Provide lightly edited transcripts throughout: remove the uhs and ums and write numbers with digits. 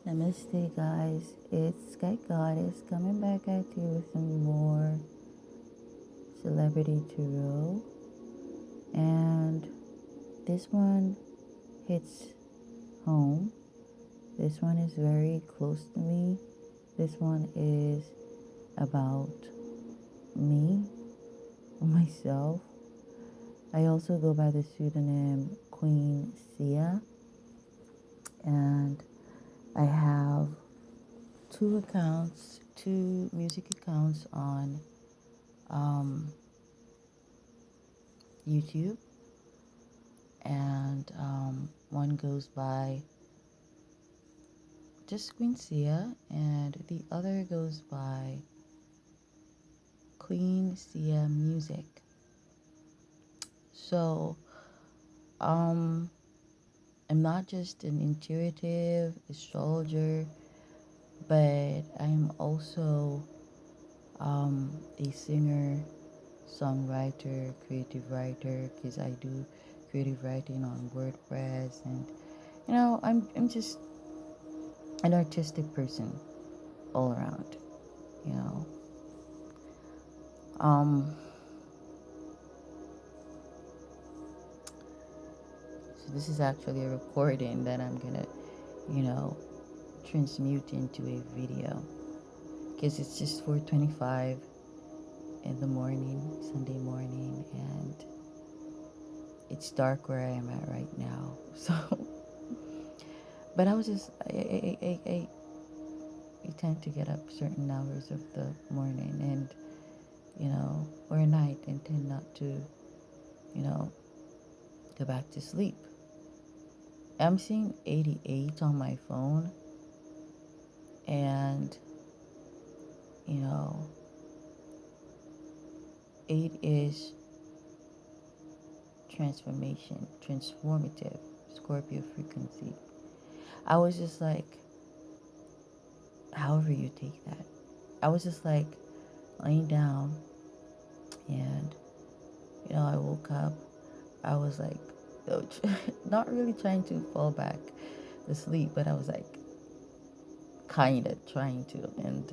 Namaste, guys. It's Sky Goddess coming back at you with some more celebrity tarot. And this one hits home. This one is very close to me. This one is about me, myself. I also go by the pseudonym Queen Sia. And I have two music accounts on YouTube, and one goes by just Queen Sia, and the other goes by Queen Sia Music. So, I'm not just an intuitive astrologer, but I'm also a singer, songwriter, creative writer, because I do creative writing on WordPress, and I'm just an artistic person all around, you know. So this is actually a recording that I'm gonna, transmute into a video, because it's just 4:25 in the morning, Sunday morning, and it's dark where I am at right now. So, but I was just, I tend to get up certain hours of the morning, and, or night, and tend not to, go back to sleep. I'm seeing 88 on my phone, and, 8 is transformation, transformative, Scorpio frequency. I was just like, however you take that. I was just like laying down, and, I woke up. I was like, not really trying to fall back asleep, but I was like, kind of trying to. And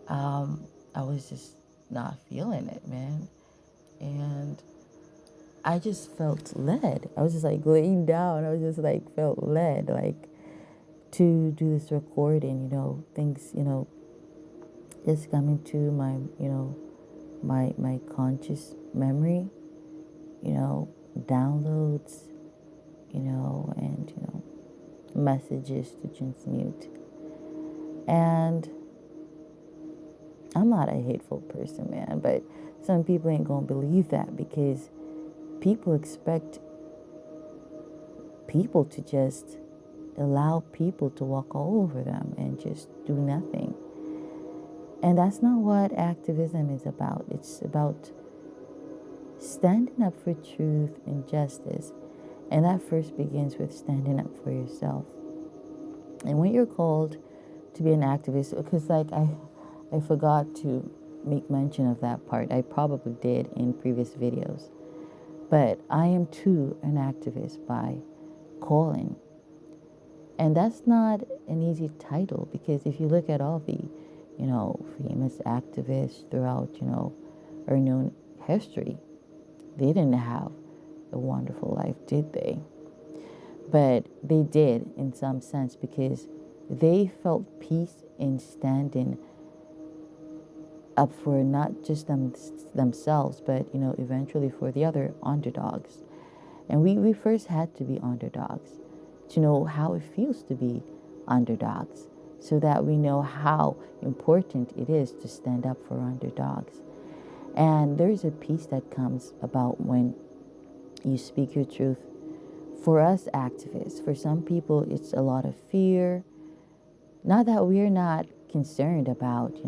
I was just not feeling it, man. And I just felt led. I was just like laying down. I was just like felt led, like to do this recording, things, just coming to my, my conscious memory, downloads, and, messages to transmute. And I'm not a hateful person, man, but some people ain't gonna believe that, because people expect people to just allow people to walk all over them and just do nothing. And that's not what activism is about. It's about standing up for truth and justice. And that first begins with standing up for yourself. And when you're called to be an activist, because like I forgot to make mention of that part. I probably did in previous videos. But I am too an activist by calling. And that's not an easy title, because if you look at all the, famous activists throughout, our known history, they didn't have a wonderful life, did they? But they did in some sense, because they felt peace in standing up for not just themselves, but, eventually for the other underdogs. And we first had to be underdogs to know how it feels to be underdogs, so that we know how important it is to stand up for underdogs. And there's a peace that comes about when you speak your truth. For us activists, for some people, it's a lot of fear. Not that we're not concerned about,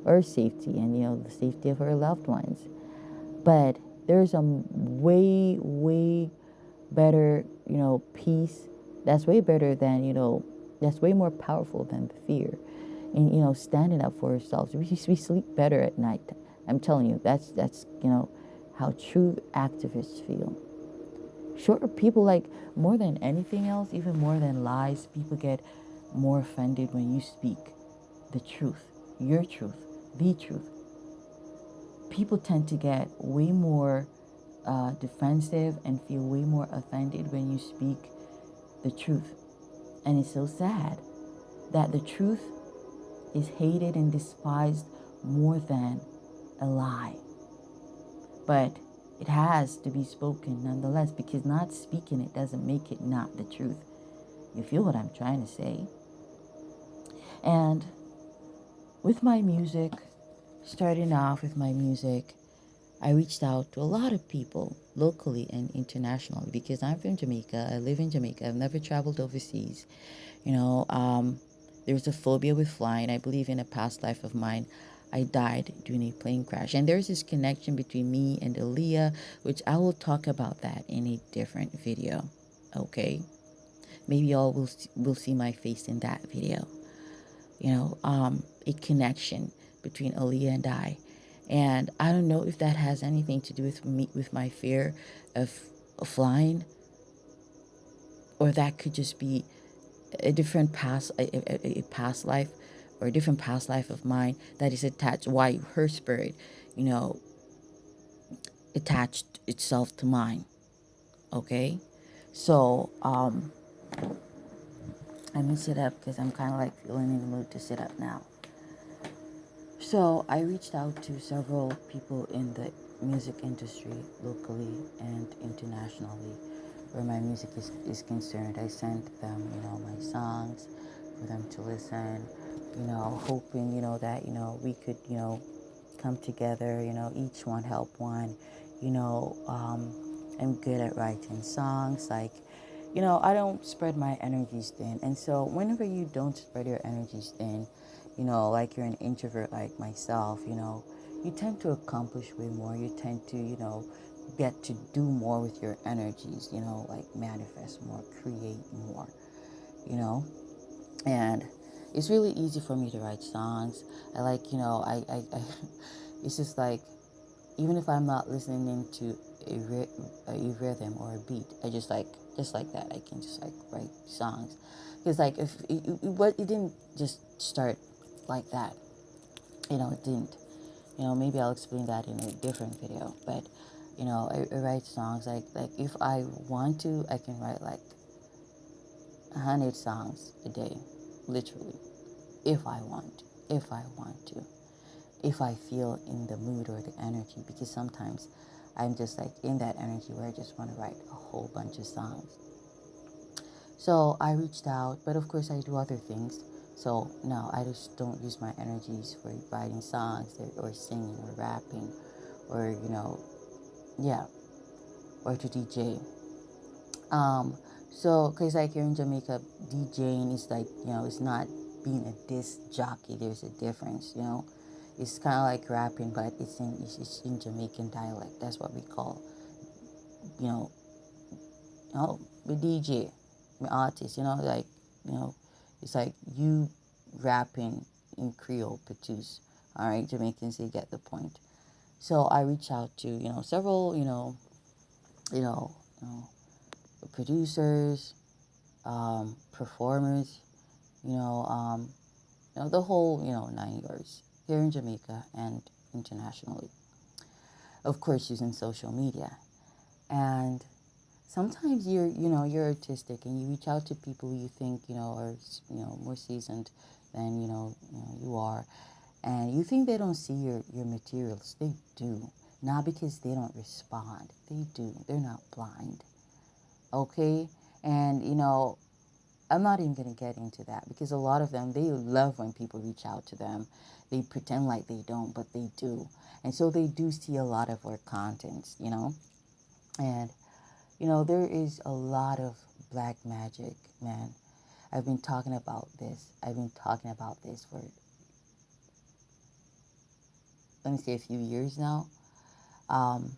our safety and, the safety of our loved ones. But there's a way, way better, peace. That's way better than, that's way more powerful than the fear. And, standing up for ourselves. We sleep better at night. I'm telling you, that's how true activists feel. Sure, people, like, more than anything else, even more than lies, people get more offended when you speak the truth, your truth, the truth. People tend to get way more defensive and feel way more offended when you speak the truth. And it's so sad that the truth is hated and despised more than a lie. But it has to be spoken nonetheless, because not speaking it doesn't make it not the truth. You feel what I'm trying to say? And with my music, starting off with my music, I reached out to a lot of people locally and internationally, because I'm from Jamaica. I live in Jamaica. I've never traveled overseas. You know, there's a phobia with flying. I believe in a past life of mine, I died during a plane crash. And there's this connection between me and Aaliyah, which I will talk about that in a different video. Okay? Maybe y'all will see my face in that video. You know, a connection between Aaliyah and I. And I don't know if that has anything to do with me, with my fear of flying, or that could just be a different past, a past life, or a different past life of mine that is attached. Why her spirit, you know, attached itself to mine. Okay, so let me sit up because I'm kind of like feeling in the mood to sit up now. So I reached out to several people in the music industry, locally and internationally, where my music is concerned. I sent them, you know, my songs for them to listen, you know, hoping, you know, that, you know, we could, you know, come together, you know, each one help one. You know, I'm good at writing songs. Like, you know, I don't spread my energies thin. And so whenever you don't spread your energies thin, you know, like you're an introvert like myself, you know, you tend to accomplish way more. You tend to, you know, get to do more with your energies, you know, like manifest more, create more, you know. And it's really easy for me to write songs. I like, you know, I it's just like, even if I'm not listening to a rhythm or a beat, I just like that. I can just like write songs, because like if it didn't just start like that, you know, it didn't. You know, maybe I'll explain that in a different video. But you know, I write songs like if I want to, I can write like 100 songs a day, literally, if I want, if I want to. If I feel in the mood or the energy, because sometimes I'm just like in that energy where I just want to write a whole bunch of songs. So I reached out, but of course I do other things. So no, I just don't use my energies for writing songs or singing or rapping, or, you know, yeah, or to DJ. So, because like here in Jamaica, DJing is like, you know, it's not being a disc jockey. There's a difference, you know. It's kind of like rapping, but it's in Jamaican dialect. That's what we call, you know, the DJ, the artist. You know, like, you know, it's like you rapping in Creole, Petus. All right, Jamaicans, they get the point. So I reach out to, you know, several, you know, you know producers, performers, you know, the whole, you know, 9 years here in Jamaica and internationally. Of course, using social media. And sometimes you're artistic and you reach out to people you think, you know, are, you know, more seasoned than, you are. And you think they don't see your materials. They do. Not because they don't respond. They do. They're not blind. Okay? And, you know, I'm not even going to get into that, because a lot of them, they love when people reach out to them. They pretend like they don't, but they do. And so they do see a lot of our contents, you know. And, you know, there is a lot of black magic, man. I've been talking about this. I've been talking about this for, let me say, a few years now. Um,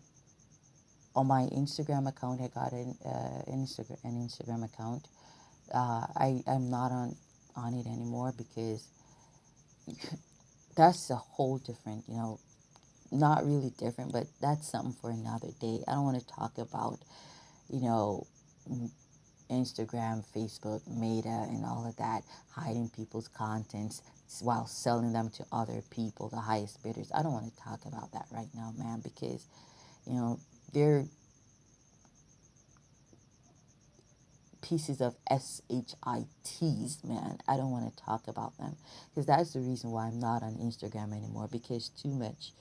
on my Instagram account, I got an Instagram account. I'm not on it anymore, because that's a whole different, you know, not really different, but that's something for another day. I don't want to talk about, you know, Instagram, Facebook, Meta, and all of that, hiding people's contents while selling them to other people, the highest bidders. I don't want to talk about that right now, man, because, you know, they're pieces of SHITs, man. I don't want to talk about them because that's the reason why I'm not on Instagram anymore, because too much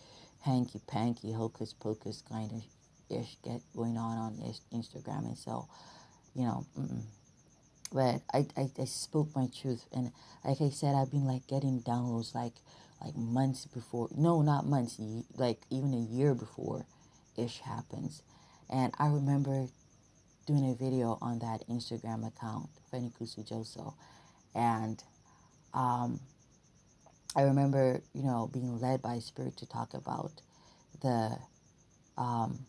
hanky-panky, hocus-pocus kind of ish get going on Instagram. And so, you know, but I spoke my truth. And like I said, I've been like getting downloads like months before, no, not months, like even a year before ish happens. And I remember doing a video on that Instagram account, Fenikusu Joso. And um, I remember, you know, being led by Spirit to talk about the um,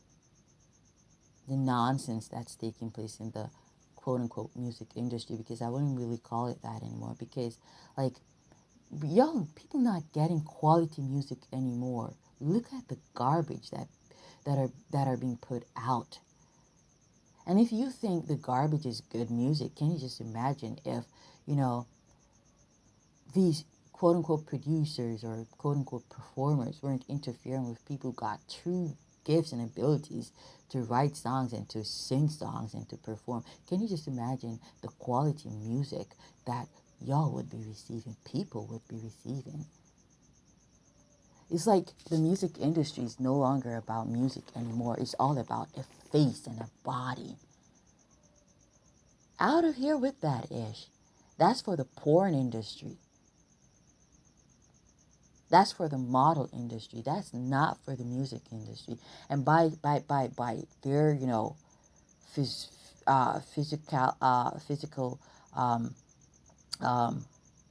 the nonsense that's taking place in the quote unquote music industry, because I wouldn't really call it that anymore, because like young people not getting quality music anymore. Look at the garbage that are being put out. And if you think the garbage is good music, can you just imagine if, you know, these quote unquote producers or quote unquote performers weren't interfering with people who got true gifts and abilities to write songs and to sing songs and to perform? Can you just imagine the quality music that y'all would be receiving, people would be receiving? It's like the music industry is no longer about music anymore. It's all about a face and a body. Out of here with that ish. That's for the porn industry. That's for the model industry. That's not for the music industry. And by their, you know, physical um, um,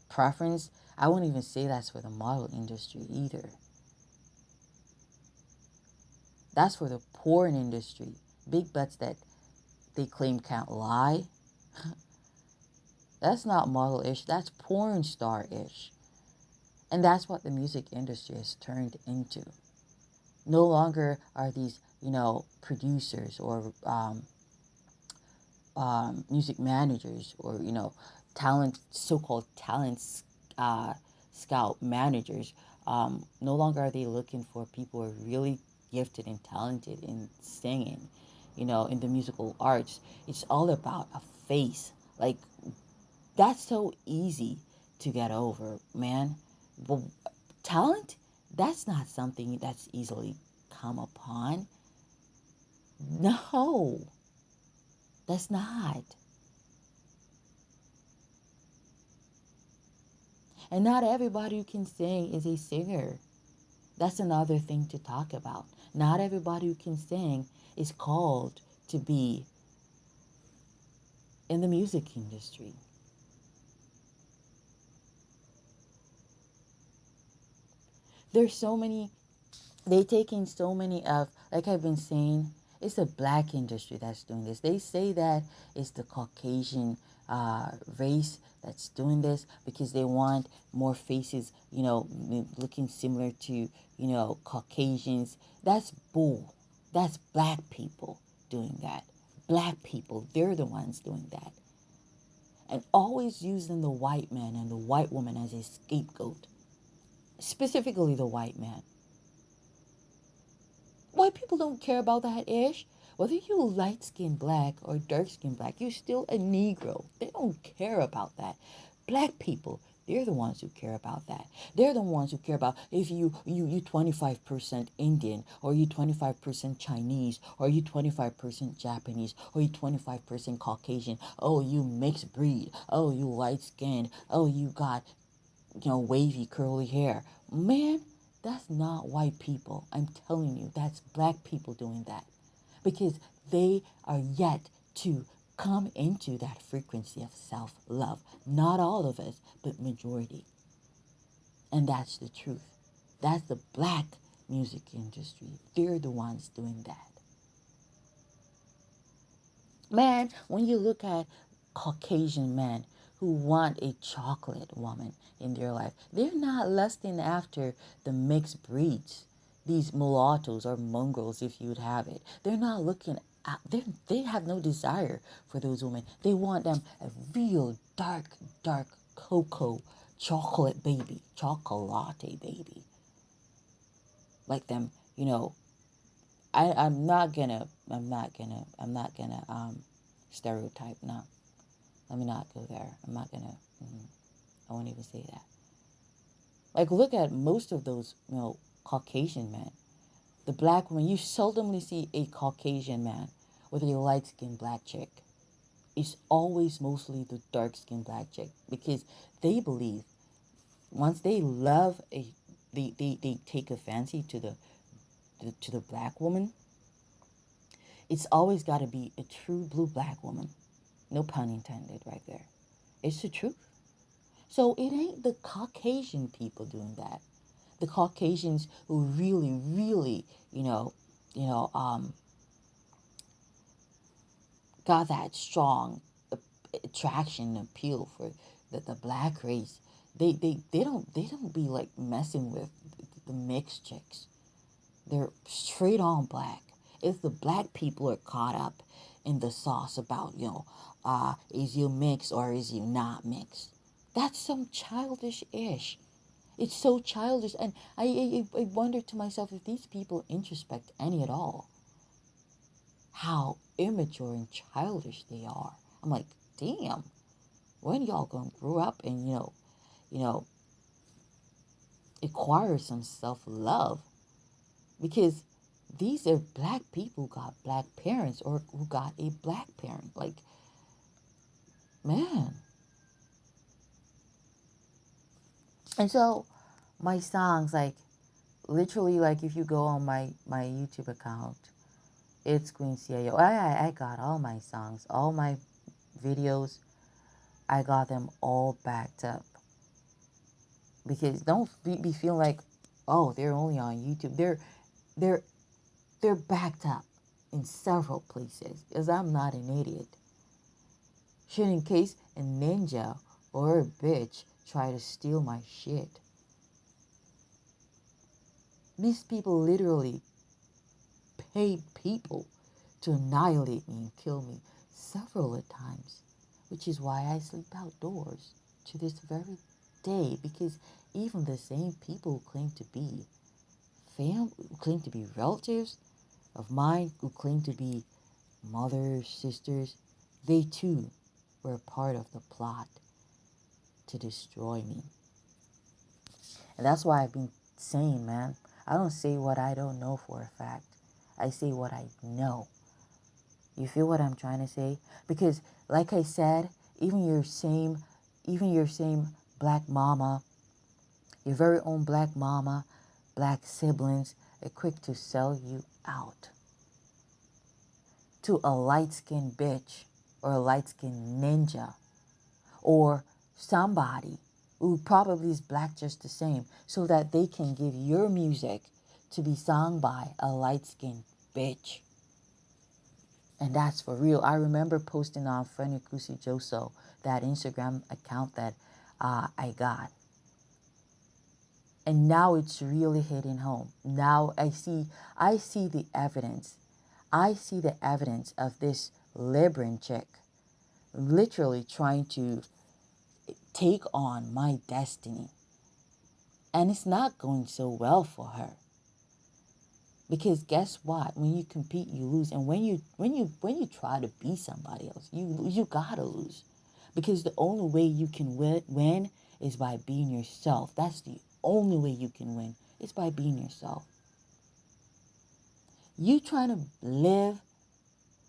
preference, I wouldn't even say that's for the model industry either. That's for the porn industry. Big butts that they claim can't lie. That's not model-ish. That's porn star-ish. And that's what the music industry has turned into. No longer are these, you know, producers or music managers or, you know, so-called talent scout managers. No longer are they looking for people who are really gifted and talented in singing, you know, in the musical arts. It's all about a face. Like, that's so easy to get over, man. But talent, that's not something that's easily come upon. No, that's not. And not everybody who can sing is a singer. That's another thing to talk about. Not everybody who can sing is called to be in the music industry. There's so many, they take in so many of, like I've been saying, it's the black industry that's doing this. They say that it's the Caucasian race that's doing this because they want more faces, you know, looking similar to, you know, Caucasians. That's bull. That's black people doing that. Black people, they're the ones doing that. And always using the white man and the white woman as a scapegoat. Specifically the white man. White people don't care about that ish. Whether you light skin black or dark skin black, you're still a Negro. They don't care about that. Black people, they're the ones who care about that. They're the ones who care about if you 25% Indian, or you 25% Chinese, or you 25% Japanese, or you 25% Caucasian. Oh, you mixed breed. Oh, you light skinned. Oh, you got, you know, wavy curly hair. Man, that's not white people. I'm telling you, that's black people doing that. Because they are yet to come into that frequency of self-love. Not all of us, but majority. And that's the truth. That's the black music industry. They're the ones doing that. Man, when you look at Caucasian men who want a chocolate woman in their life, they're not lusting after the mixed breeds, these mulattoes or mongrels, if you'd have it. They're not looking They have no desire for those women. They want them a real dark cocoa chocolate baby, chocolate baby, like them. I'm not gonna stereotype. No, let me not go there. I'm not gonna. I won't even say that. Like, look at most of those, Caucasian men. The black woman, you seldomly see a Caucasian man with a light skinned black chick. It's always mostly the dark skinned black chick because they believe once they love they take a fancy to the black woman, it's always got to be a true blue black woman. No pun intended right there. It's the truth. So it ain't the Caucasian people doing that. The Caucasians who really, really, you know, um, got that strong attraction and appeal for the black race. They don't be like messing with the mixed chicks. They're straight on black. If the black people are caught up in the sauce about, is you mixed or is you not mixed? That's some childish ish. It's so childish. And I wonder to myself if these people introspect any at all. How immature and childish they are. I'm like, damn, when y'all gonna grow up and, you know, acquire some self-love? Because these are black people who got black parents or who got a black parent. Like, man. And so my songs, like, literally, like, if you go on my YouTube account, it's Queen CIO. I got all my songs, all my videos. I got them all backed up. Because don't be feeling like, oh, they're only on YouTube. They're they're backed up in several places. Because I'm not an idiot. Shit, in case a ninja or a bitch try to steal my shit. These people literally paid people to annihilate me and kill me several times, which is why I sleep outdoors to this very day, because even the same people who claim to be who claim to be relatives of mine, who claim to be mothers, sisters, they too were part of the plot to destroy me. And that's why I've been saying, man, I don't say what I don't know for a fact. I say what I know. You feel what I'm trying to say? Because, like I said, even your same black mama, your very own black mama, black siblings are quick to sell you out to a light-skinned bitch or a light-skinned ninja or somebody who probably is black just the same, so that they can give your music to be sung by a light-skinned bitch. And that's for real. I remember posting on Fenikusi Joso, that Instagram account that I got. And now it's really hitting home. Now I see the evidence. I see the evidence of this Libran chick literally trying to take on my destiny. And it's not going so well for her. Because guess what? When you compete, you lose. And when you try to be somebody else, you gotta lose. Because the only way you can win is by being yourself. That's the only way you can win. Is by being yourself. You trying to live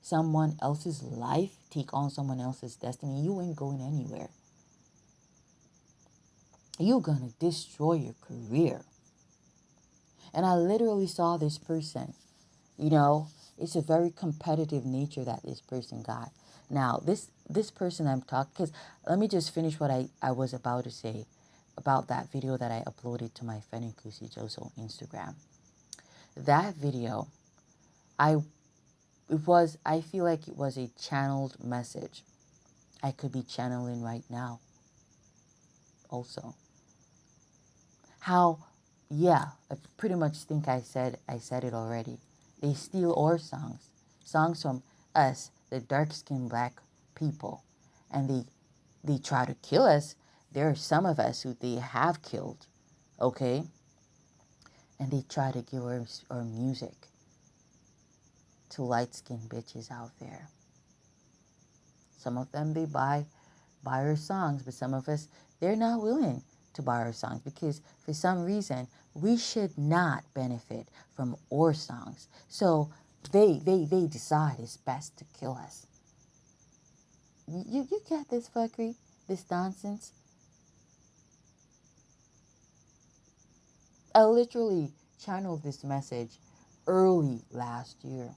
someone else's life, take on someone else's destiny, you ain't going anywhere. You're gonna destroy your career. And I literally saw this person. It's a very competitive nature that this person got. Now, this person I'm talking, because let me just finish what I was about to say about that video that I uploaded to my Fenikusi Joso Instagram. That video, I feel like it was a channeled message. I could be channeling right now also. How, yeah, I pretty much think I said it already. They steal our songs. songs from us, the dark-skinned black people, and they try to kill us. There are some of us who they have killed, okay? And they try to give our music to light-skinned bitches out there. Some of them, they buy our songs, but some of us, they're not willing to buy our songs because for some reason, we should not benefit from our songs. So they decide it's best to kill us. You get this fuckery, this nonsense? I literally channeled this message early last year.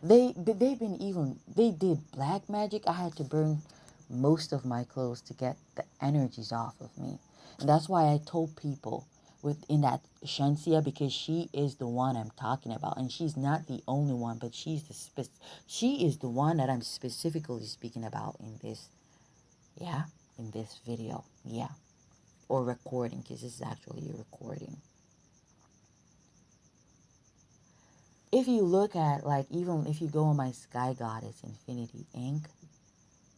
They did black magic. I had to burn most of my clothes to get the energies off of me. And that's why I told people within that Shenseea, because she is the one I'm talking about. And she's not the only one, but she is the one that I'm specifically speaking about in this, in this video. Yeah. Or recording, because this is actually a recording. If you look at, like, even if you go on my Sky Goddess Infinity Inc.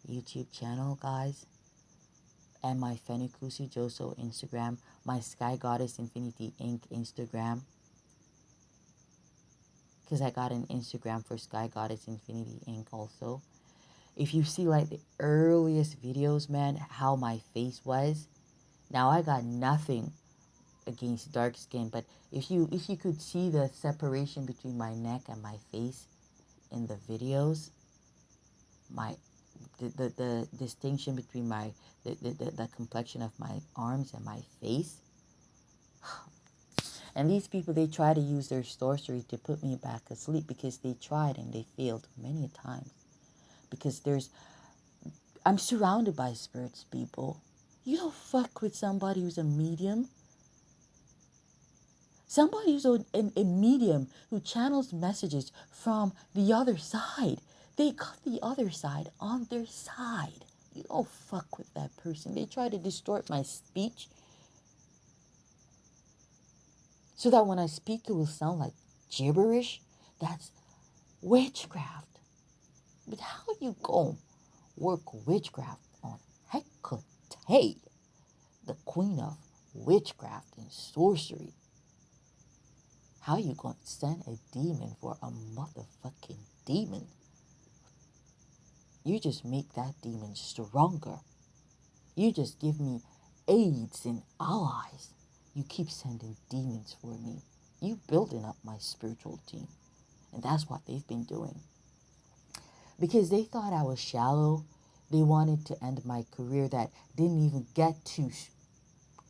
YouTube channel, guys, and my Fenikusu Joso Instagram, my Sky Goddess Infinity Inc. Instagram, because I got an Instagram for Sky Goddess Infinity Inc. also. If you see, like, the earliest videos, man, how my face was. Now, I got nothing against dark skin, but if you could see the separation between my neck and my face in the videos, the distinction between the complexion of my arms and my face. And these people, they try to use their sorcery to put me back asleep, because they tried and they failed many times. Because I'm surrounded by spirits, people. You don't fuck with somebody who's a medium. Somebody who's a medium who channels messages from the other side. They got the other side on their side. You don't fuck with that person. They try to distort my speech so that when I speak, it will sound like gibberish. That's witchcraft. But how you go work witchcraft on Hekaté, the queen of witchcraft and sorcery? How you going to send a demon for a motherfucking demon? You just make that demon stronger. You just give me aids and allies. You keep sending demons for me. You building up my spiritual team. And that's what they've been doing. Because they thought I was shallow. They wanted to end my career that didn't even get to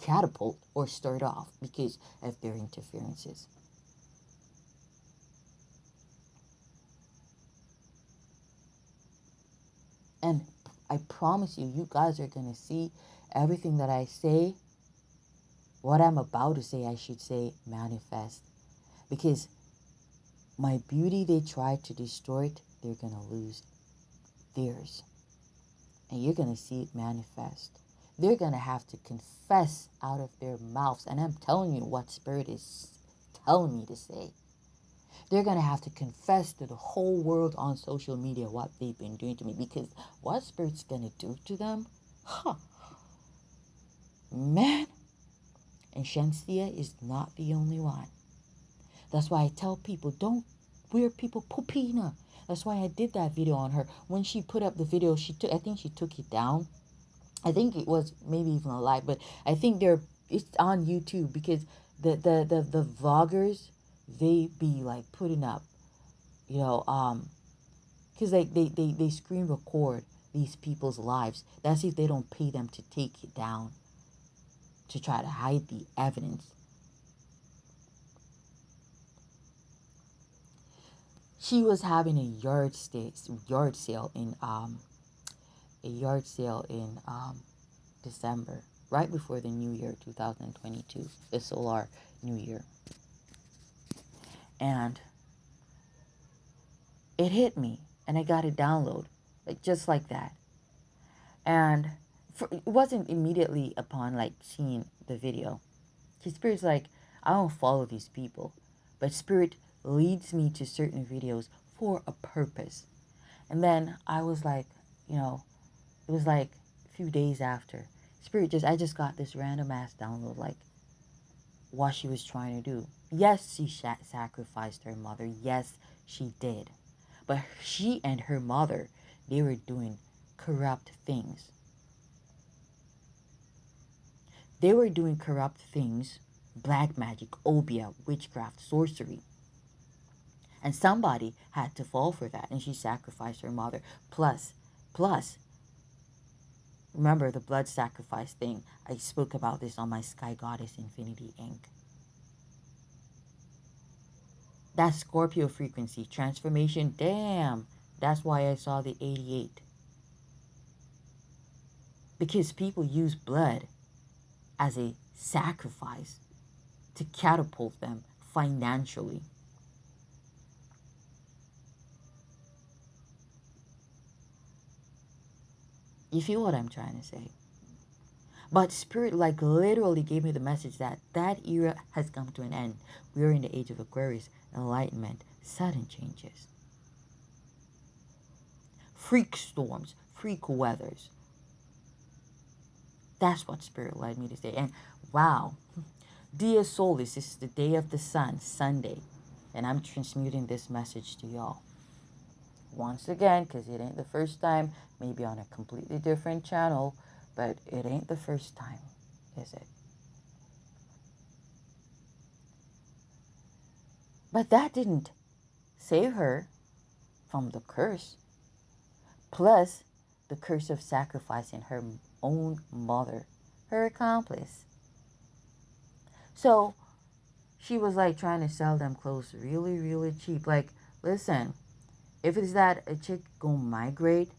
catapult or start off because of their interferences. And I promise you, you guys are going to see everything that I say, what I'm about to say, I should say, manifest. Because my beauty they try to distort, they're going to lose theirs. And you're going to see it manifest. They're going to have to confess out of their mouths. And I'm telling you what Spirit is telling me to say. They're going to have to confess to the whole world on social media what they've been doing to me. Because what Spirit's going to do to them? Man. And Shenseea is not the only one. That's why I tell people, don't wear people pupina. That's why I did that video on her. When she put up the video, I think she took it down. I think it was maybe even a lie, but I think it's on YouTube, because the vloggers, they be like putting up, because they screen record these people's lives. That's if they don't pay them to take it down, to try to hide the evidence. She was having a yard sale in December, right before the new year 2022, the solar new year. And it hit me, and I got a download, like just like that. And it wasn't immediately upon like seeing the video. Because Spirit's like, I don't follow these people, but Spirit leads me to certain videos for a purpose. And then I was like, it was like a few days after. I just got this random ass download, like what she was trying to do. Yes, she sacrificed her mother. Yes, she did. But she and her mother, they were doing corrupt things. They were doing corrupt things, black magic, obeah, witchcraft, sorcery. And somebody had to fall for that, and she sacrificed her mother. Plus, remember the blood sacrifice thing? I spoke about this on my Sky Goddess Infinity Inc. That Scorpio frequency, transformation, damn. That's why I saw the 88. Because people use blood as a sacrifice to catapult them financially. You feel what I'm trying to say? But Spirit like literally gave me the message that that era has come to an end. We're in the age of Aquarius, enlightenment, sudden changes. Freak storms, freak weathers. That's what Spirit led me to say. And wow, Dia Solis, this is the day of the sun, Sunday. And I'm transmuting this message to y'all. Once again, because it ain't the first time, maybe on a completely different channel, but it ain't the first time, is it? But that didn't save her from the curse. Plus, the curse of sacrificing her own mother, her accomplice. So, she was like trying to sell them clothes really, really cheap. Like, listen, if it's that a chick gonna migrate,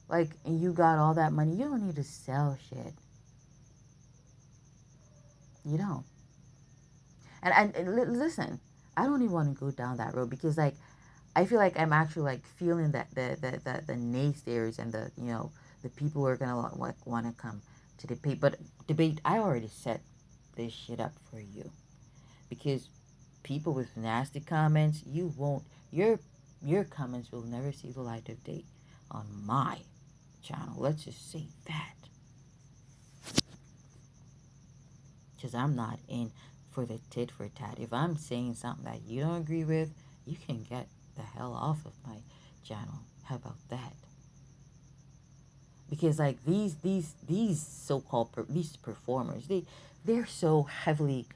like, and you got all that money, you don't need to sell shit. You don't. And listen, I don't even want to go down that road because, like, I feel like I'm actually like feeling that the naysayers and the people who are gonna like want to come to debate. But debate, I already set this shit up for you because people with nasty comments, you won't your comments will never see the light of day on my channel. Let's just say that. Because I'm not in for the tit for tat. If I'm saying something that you don't agree with, you can get the hell off of my channel. How about that? Because like these so-called these performers, they're so heavily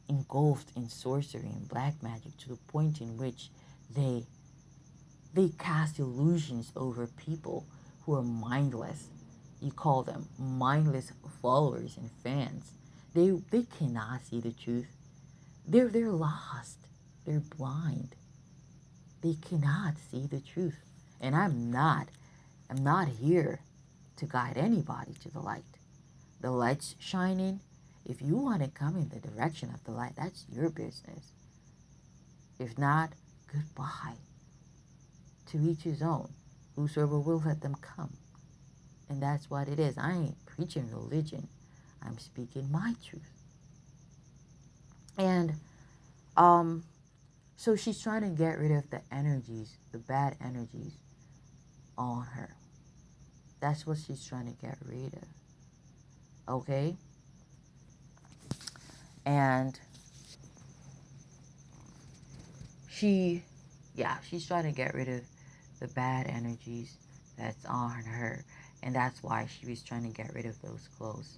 engulfed in sorcery and black magic to the point in which they cast illusions over people who are mindless. You call them mindless followers and fans. They cannot see the truth. They're lost. They're blind. They cannot see the truth. And I'm not here to guide anybody to the light. The light's shining. If you want to come in the direction of the light, that's your business. If not, goodbye. To each his own. Whosoever will, let them come. And that's what it is. I ain't preaching religion. I'm speaking my truth. And so she's trying to get rid of the energies, the bad energies on her. That's what she's trying to get rid of. Okay? And she's trying to get rid of the bad energies that's on her. And that's why she was trying to get rid of those clothes.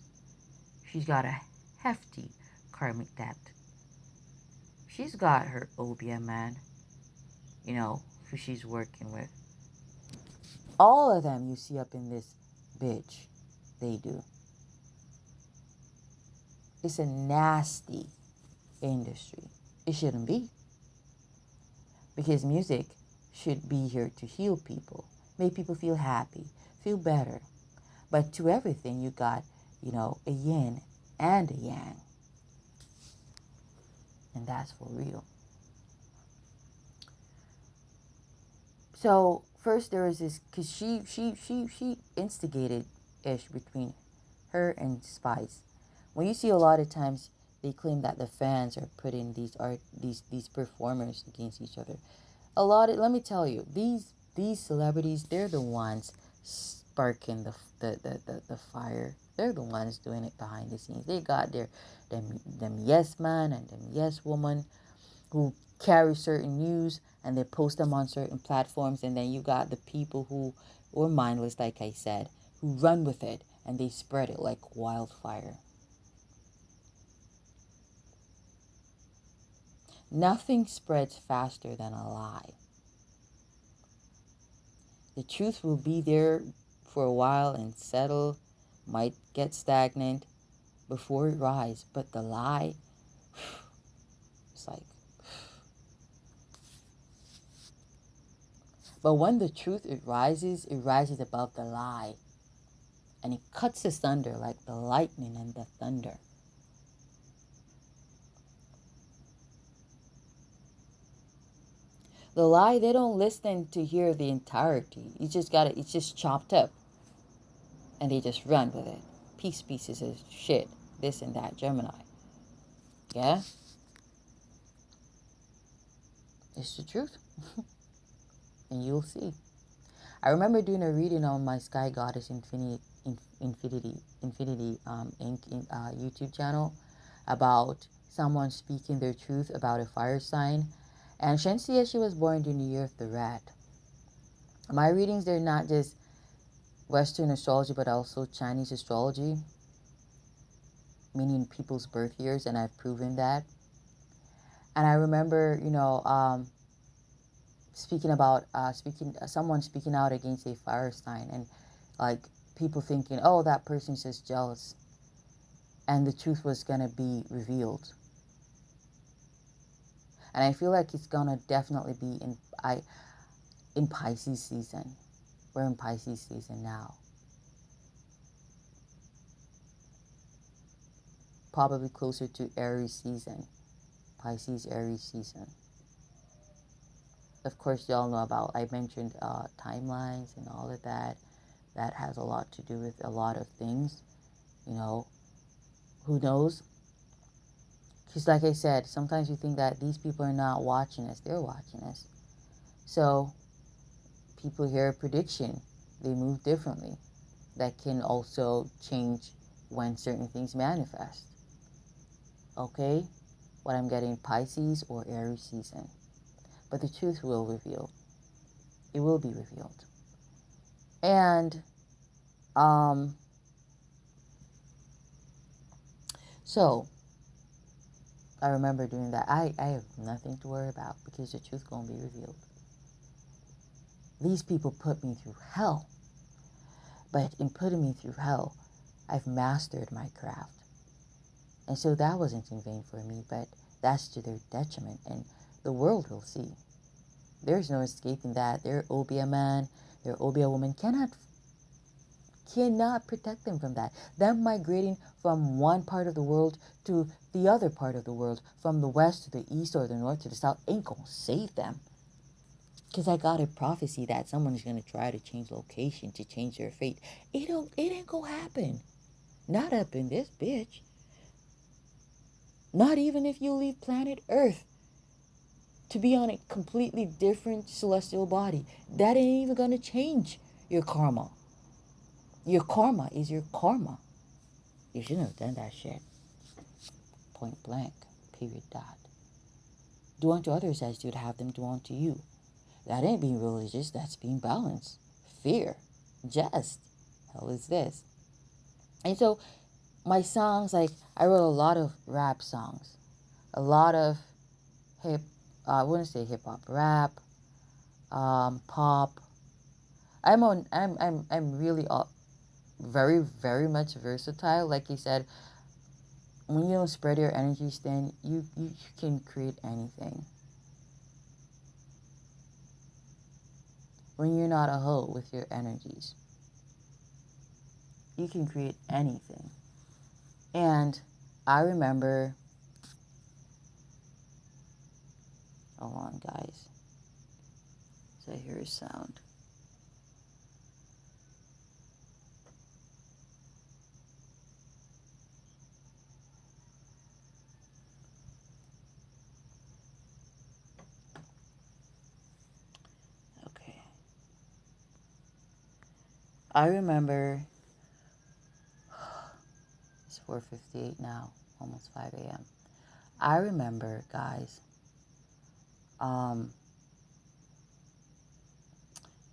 She's got a hefty karmic debt. She's got her obeah man, who she's working with. All of them you see up in this bitch, they do. It's a nasty industry. It shouldn't be. Because music should be here to heal people, make people feel happy, feel better. But to everything, you got, a yin and a yang. And that's for real. So first there was this, because she instigated ish between her and Spice. When you see a lot of times, They claim that the fans are putting these performers against each other. A lot of, let me tell you, these celebrities, they're the ones sparking the fire. They're the ones doing it behind the scenes. They got them yes man and them yes woman who carry certain news, and they post them on certain platforms, and then you got the people who were mindless, like I said, who run with it and they spread it like wildfire. Nothing spreads faster than a lie. The truth will be there for a while and settle, might get stagnant before it rise, but the lie, it's like, but when the truth, it rises above the lie, and it cuts asunder like the lightning and the thunder. The lie, they don't listen to hear the entirety. You just got it. It's just chopped up, and they just run with it. Pieces of shit, this and that, Gemini. Yeah, it's the truth, and you'll see. I remember doing a reading on my Sky Goddess Infinity Inc. YouTube channel about someone speaking their truth about a fire sign. And Shenseea, she was born during the year of the rat. My readings, they're not just Western astrology, but also Chinese astrology, meaning people's birth years, and I've proven that. And I remember, someone speaking out against a fire sign, and like people thinking, oh, that person's just jealous, and the truth was gonna be revealed. And I feel like it's gonna definitely be in Pisces season. We're in Pisces season now. Probably closer to Aries season. Pisces Aries season. Of course, y'all know about, I mentioned timelines and all of that. That has a lot to do with a lot of things. Who knows? Because like I said, sometimes you think that these people are not watching us. They're watching us. So people hear a prediction. They move differently. That can also change when certain things manifest. Okay? What I'm getting, Pisces or Aries season. But the truth will reveal. It will be revealed. And so I remember doing that. I have nothing to worry about because the truth gonna be revealed. These people put me through hell. But in putting me through hell, I've mastered my craft. And so that wasn't in vain for me, but that's to their detriment, and the world will see. There's no escaping that. Their Obia man, their Obia woman cannot protect them from that. Them migrating from one part of the world to the other part of the world, from the west to the east or the north to the south, ain't gonna save them. Because I got a prophecy that someone's gonna try to change location to change their fate. It ain't gonna happen. Not up in this bitch. Not even if you leave planet Earth to be on a completely different celestial body. That ain't even gonna change your karma. Your karma is your karma. You shouldn't have done that shit. Point blank. Period. Dot. Do unto others as you'd have them do unto you. That ain't being religious. That's being balanced. Fear. Jest. Hell is this. And so my songs, like I wrote a lot of rap songs. A lot of I wouldn't say hip hop, rap, pop. I'm really very, very much versatile. Like you said, when you don't spread your energies, then you can create anything. When you're not a hoe with your energies, you can create anything. And I remember, hold on guys, so I hear a sound. I remember it's 4:58 now, almost 5 a.m. I remember, guys, um,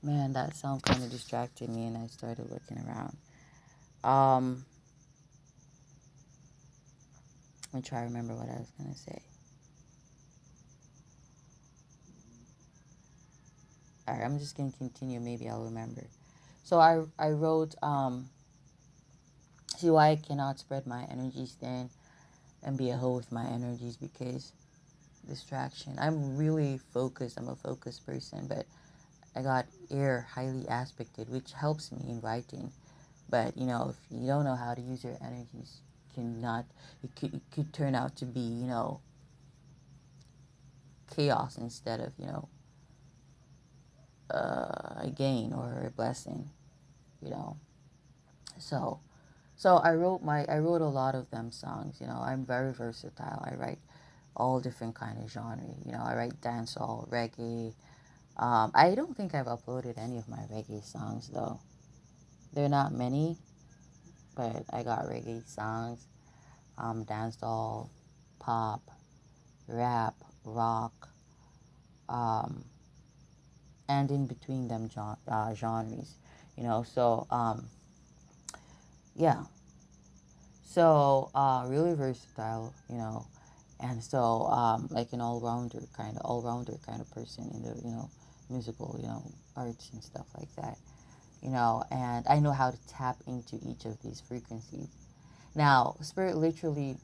man, that sound kind of distracted me and I started looking around. Um, Let me try to remember what I was going to say. All right, I'm just going to continue. Maybe I'll remember. So I wrote, see why I cannot spread my energies thin and be a hoe with my energies, because distraction. I'm really focused. I'm a focused person, but I got air highly aspected, which helps me in writing. But if you don't know how to use your energies, cannot it could turn out to be chaos instead of a gain or a blessing. You know. So I wrote a lot of them songs. I'm very versatile. I write all different kind of genre. I write dancehall, reggae. I don't think I've uploaded any of my reggae songs though. They're not many, but I got reggae songs, dancehall, pop, rap, rock, um, and in between them genres. So yeah, so really versatile. And so like an all-rounder kind of person in the musical arts and stuff like that. And I know how to tap into each of these frequencies. Now, Spirit literally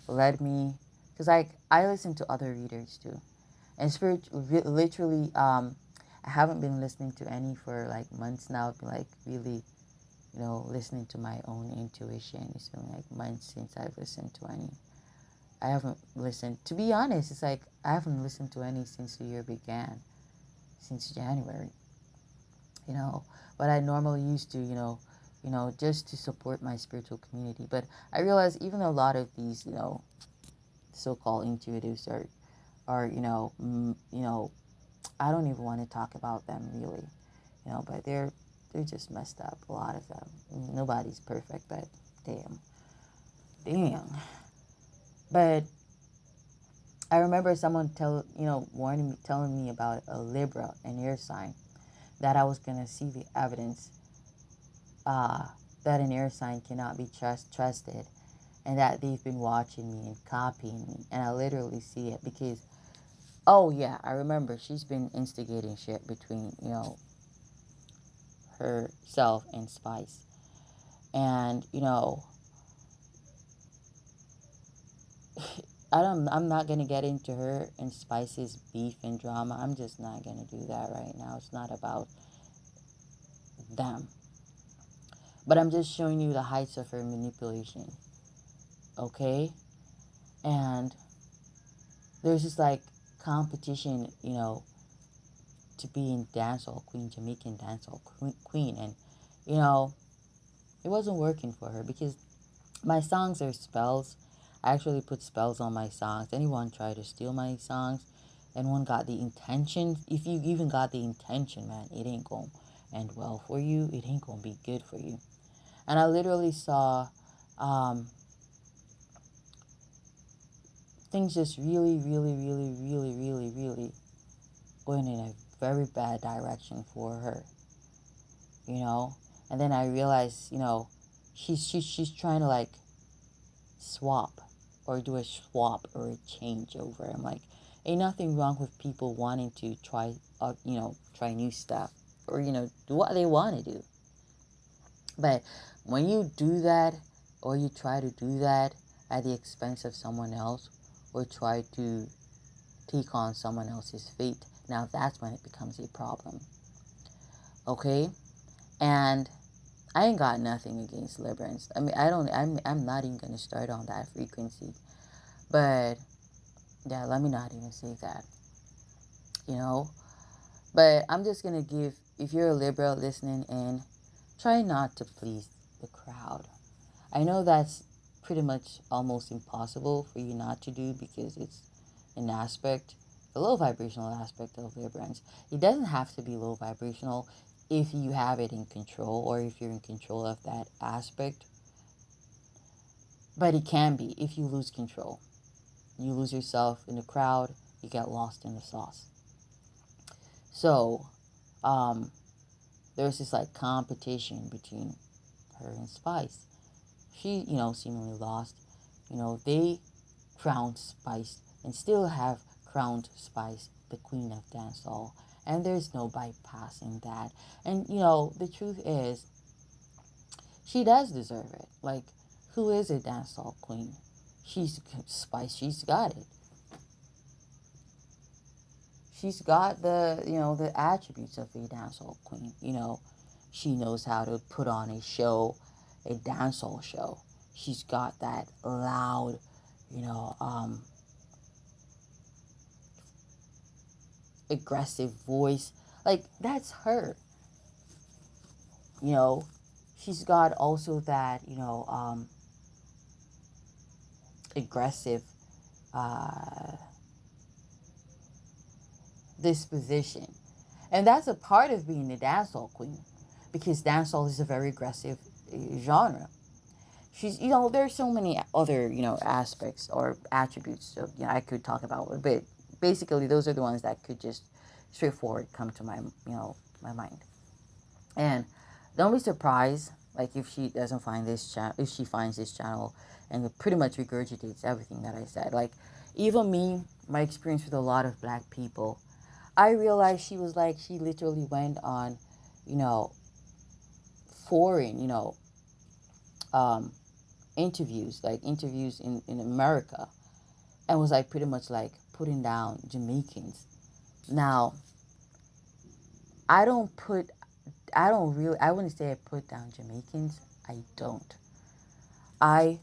led me, because I listen to other readers too, and Spirit literally, I haven't been listening to any for like months now. I've been like really, listening to my own intuition. It's been like months since I've listened to any. I haven't listened, to be honest, it's like I haven't listened to any since the year began, since January, you know. But I normally used to, just to support my spiritual community. But I realize even a lot of these, so-called intuitives are I don't even want to talk about them really, but they're just messed up. A lot of them. Nobody's perfect, but damn. But I remember someone telling me about a Libra, an air sign, that I was gonna see the evidence uh, that an air sign cannot be trusted, and that they've been watching me and copying me, and I literally see it because, oh yeah, I remember she's been instigating shit between herself and Spice, and I'm not gonna get into her and Spice's beef and drama. I'm just not gonna do that right now. It's not about them. But I'm just showing you the heights of her manipulation. Okay? And there's this like competition, to be in dancehall queen, Jamaican dancehall queen. And, you know, it wasn't working for her because my songs are spells. I actually put spells on my songs. Anyone try to steal my songs, anyone got the intention, if you even got the intention, man, it ain't gonna end well for you. It ain't gonna be good for you. And I literally saw um, things just really, really, really, really, really, really going in a very bad direction for her, you know. And then I realized, she's trying to like swap or do a swap or a changeover. I'm like, ain't nothing wrong with people wanting to try, try new stuff or do what they want to do. But when you do that or you try to do that at the expense of someone else or try to take on someone else's fate, now that's when it becomes a problem. Okay? And I ain't got nothing against Librans. I mean, I'm not even going to start on that frequency. But yeah, let me not even say that. You know? But I'm just going to give, if you're a Libra listening in, try not to please the crowd. I know that's pretty much almost impossible for you not to do because it's an aspect, the low vibrational aspect of Librans. It doesn't have to be low vibrational. if you have it in control or if you're in control of that aspect. But it can be if you lose control. You lose yourself in the crowd, you get lost in the sauce. So, um, there's this like competition between her and Spice. She, seemingly lost. They crowned Spice and still have crowned Spice the queen of dancehall. And there's no bypassing that. And, the truth is, she does deserve it. Like, who is a dancehall queen? She's Spice. She's got it. She's got the attributes of a dancehall queen. She knows how to put on a show, a dancehall show. She's got that loud, you know, um, aggressive voice. Like, that's her. You know, she's got also that, aggressive uh, disposition. And that's a part of being a dancehall queen because dancehall is a very aggressive genre. She's, there's so many other, aspects or attributes of, I could talk about, but basically those are the ones that could just straightforward come to my mind. And don't be surprised, like if she doesn't find this channel, if she finds this channel and it pretty much regurgitates everything that I said. Like even me, my experience with a lot of black people, I realized she literally went on, you know, foreign, um, interviews, like interviews in America, and was like pretty much like putting down Jamaicans. Now, I don't put, I don't really, I wouldn't say I put down Jamaicans. I don't. I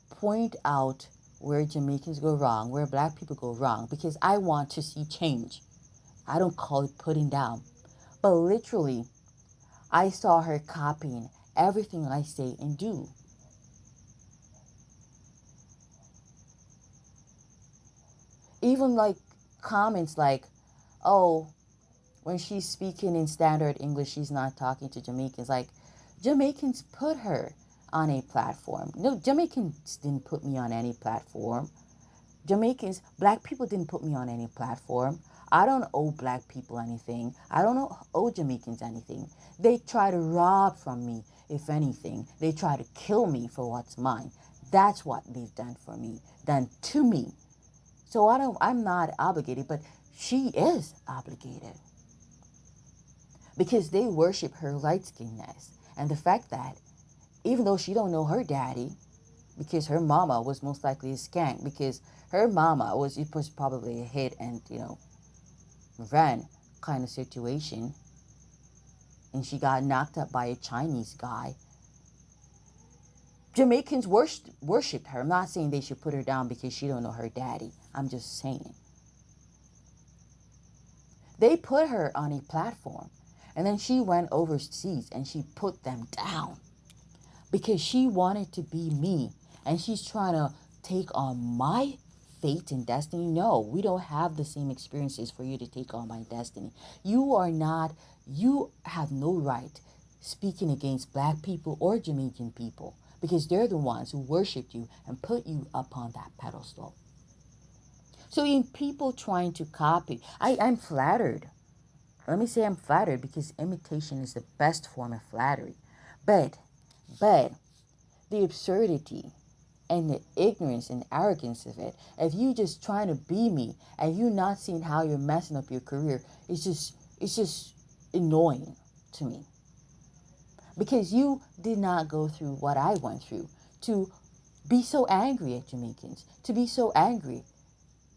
point out where Jamaicans go wrong, where black people go wrong, because I want to see change. I don't call it putting down. But literally, I saw her copying everything I say and do. Even like comments like, oh, when she's speaking in standard English, she's not talking to Jamaicans. Like, Jamaicans put her on a platform. No, Jamaicans didn't put me on any platform. Jamaicans, black people didn't put me on any platform. I don't owe black people anything. I don't owe Jamaicans anything. They try to rob from me, if anything. They try to kill me for what's mine. That's what they've done for me, done to me. So I'm not obligated, but she is obligated because they worship her light skinnedness and the fact that even though she don't know her daddy, because her mama was most likely a skank, because her mama was, it was probably a hit and ran kind of situation, and she got knocked up by a Chinese guy. Jamaicans worshipped her. I'm not saying they should put her down because she don't know her daddy. I'm just saying they put her on a platform, and then she went overseas and she put them down because she wanted to be me, and she's trying to take on my fate and destiny. No, we don't have the same experiences for you to take on my destiny. You are not, you have no right speaking against black people or Jamaican people because they're the ones who worshiped you and put you upon that pedestal. So in people trying to copy, I'm flattered. Let me say I'm flattered because imitation is the best form of flattery. But, but the absurdity and the ignorance and arrogance of it, if you just trying to be me and you not seeing how you're messing up your career, it's just annoying to me. Because you did not go through what I went through to be so angry at Jamaicans, to be so angry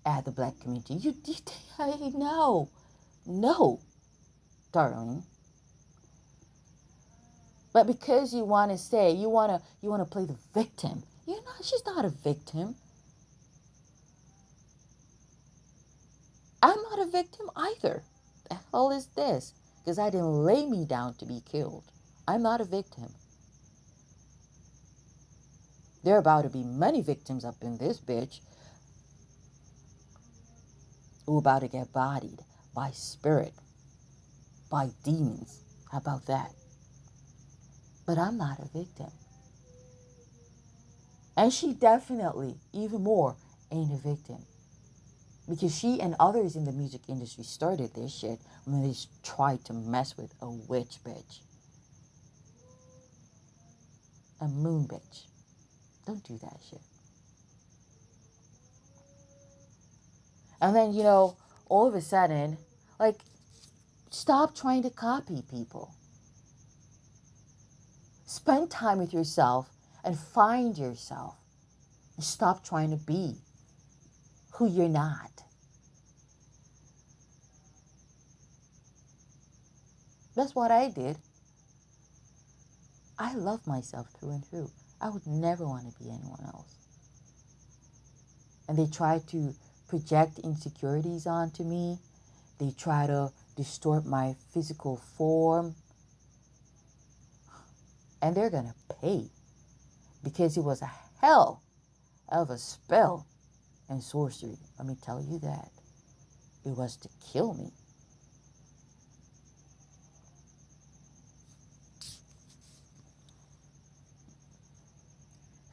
at the black community. No, no, darling. But because you want to say you want to play the victim, you're not. She's not a victim. I'm not a victim either. The hell is this? Because I didn't lay me down to be killed. I'm not a victim. There are about to be many victims up in this bitch who are about to get bodied by spirit, by demons. How about that? But I'm not a victim. And she definitely, even more, ain't a victim. Because she and others in the music industry started this shit when they tried to mess with a witch bitch. A moon bitch. Don't do that shit. And then, all of a sudden, like, stop trying to copy people. Spend time with yourself and find yourself. Stop trying to be who you're not. That's what I did. I love myself through and through. I would never want to be anyone else. And they try to project insecurities onto me. They try to distort my physical form. And they're going to pay. Because it was a hell of a spell and sorcery. Let me tell you that. It was to kill me.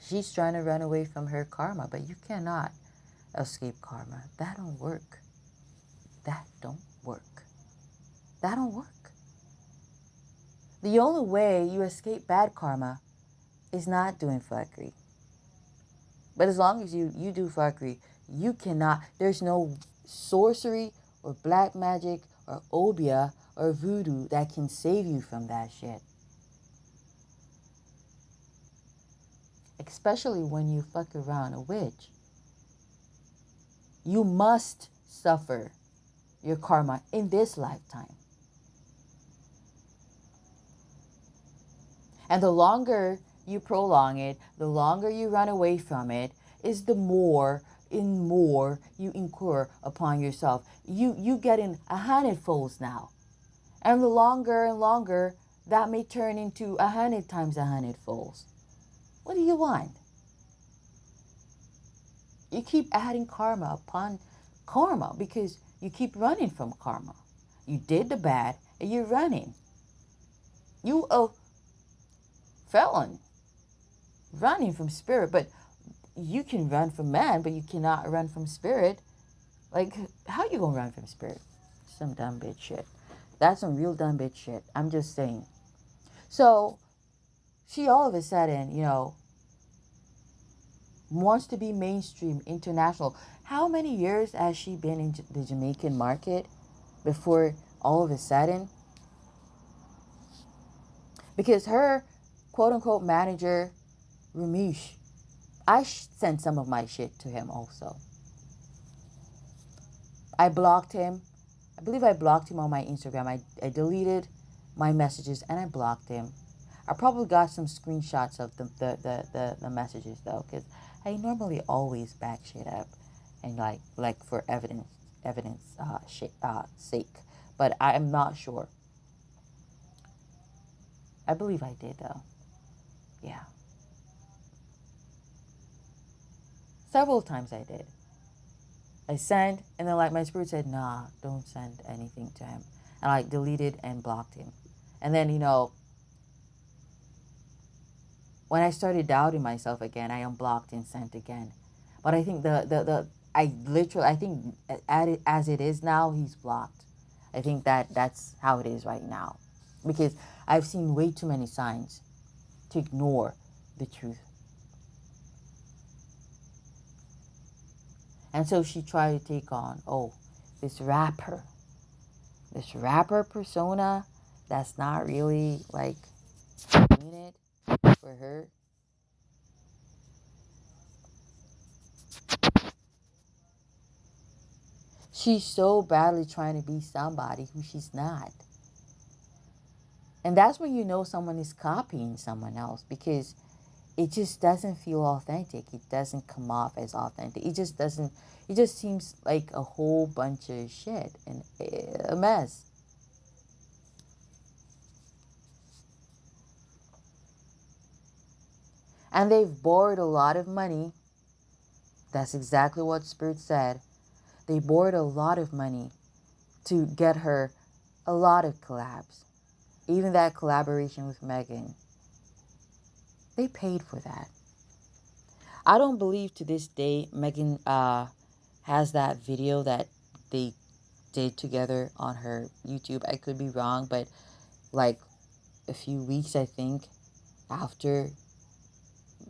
She's trying to run away from her karma, but you cannot escape karma. That don't work. That don't work. That don't work. The only way you escape bad karma is not doing fuckery. But as long as you do fuckery, you cannot, there's no sorcery or black magic or obia or voodoo that can save you from that shit. Especially when you fuck around a witch. You must suffer your karma in this lifetime. And the longer you prolong it, the longer you run away from it, is the more and more you incur upon yourself. You get in 100 folds now. And the longer and longer, that may turn into 100 times 100 folds. What do you want? You keep adding karma upon karma because you keep running from karma. You did the bad and you're running. You a felon running from spirit, but you can run from man, but you cannot run from spirit. Like, how you gonna run from spirit? Some dumb bitch shit. That's some real dumb bitch shit. I'm just saying. So, she all of a sudden, wants to be mainstream, international. How many years has she been in the Jamaican market before all of a sudden? Because her quote-unquote manager, Ramesh, I sent some of my shit to him also. I blocked him. I believe I blocked him on my Instagram. I deleted my messages and I blocked him. I probably got some screenshots of the messages though, because I normally always back shit up and like for evidence sake. But I am not sure. I believe I did though. Yeah. Several times I did. I sent, and then my spirit said, nah, don't send anything to him. And I deleted and blocked him. And then, when I started doubting myself again, I unblocked and sent again. But I think I think as it is now, he's blocked. I think that's how it is right now. Because I've seen way too many signs to ignore the truth. And so she tried to take on, this rapper persona that's not really doing it for her. She's so badly trying to be somebody who she's not. And that's when you know someone is copying someone else because it just doesn't feel authentic. It doesn't come off as authentic. It just seems like a whole bunch of shit and a mess. And they've borrowed a lot of money. That's exactly what Spirit said. They borrowed a lot of money to get her a lot of collabs. Even that collaboration with Megan, they paid for that. I don't believe to this day Megan has that video that they did together on her YouTube. I could be wrong, but like a few weeks, I think, after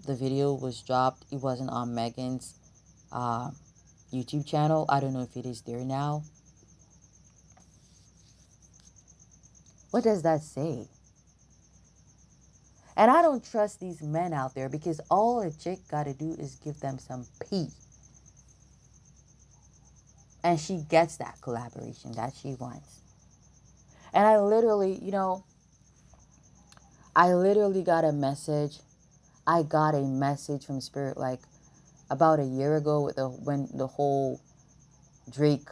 the video was dropped, it wasn't on Megan's uh, YouTube channel. I don't know if it is there now. What does that say? And I don't trust these men out there because all a chick got to do is give them some pee. And she gets that collaboration that she wants. And I literally, I literally got a message. I got a message from Spirit like about a year ago with when the whole Drake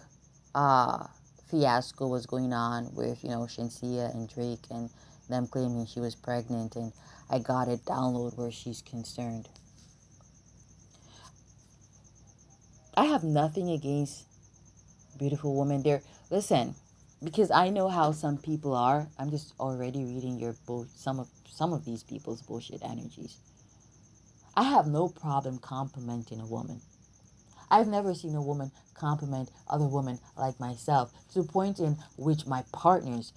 fiasco was going on with, Shenseea and Drake and them claiming she was pregnant. And I got a download where she's concerned. I have nothing against beautiful women there. Listen, because I know how some people are. I'm just already reading some of these people's bullshit energies. I have no problem complimenting a woman. I've never seen a woman compliment other women like myself to the point in which my partners,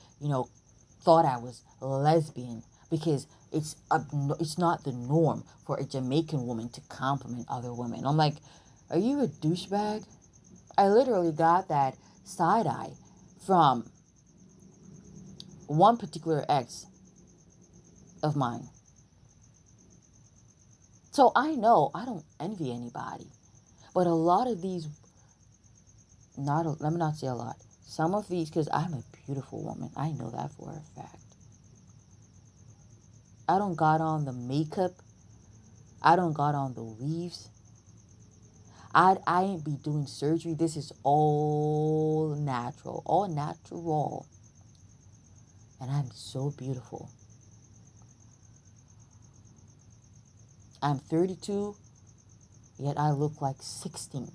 thought I was lesbian because it's not the norm for a Jamaican woman to compliment other women. I'm like, are you a douchebag? I literally got that side eye from one particular ex of mine. So I know I don't envy anybody. But a lot of these, let me not say a lot. Some of these, because I'm a beautiful woman. I know that for a fact. I don't got on the makeup. I don't got on the weaves. I ain't be doing surgery. This is all natural. All natural. And I'm so beautiful. I'm 32, yet I look like 16.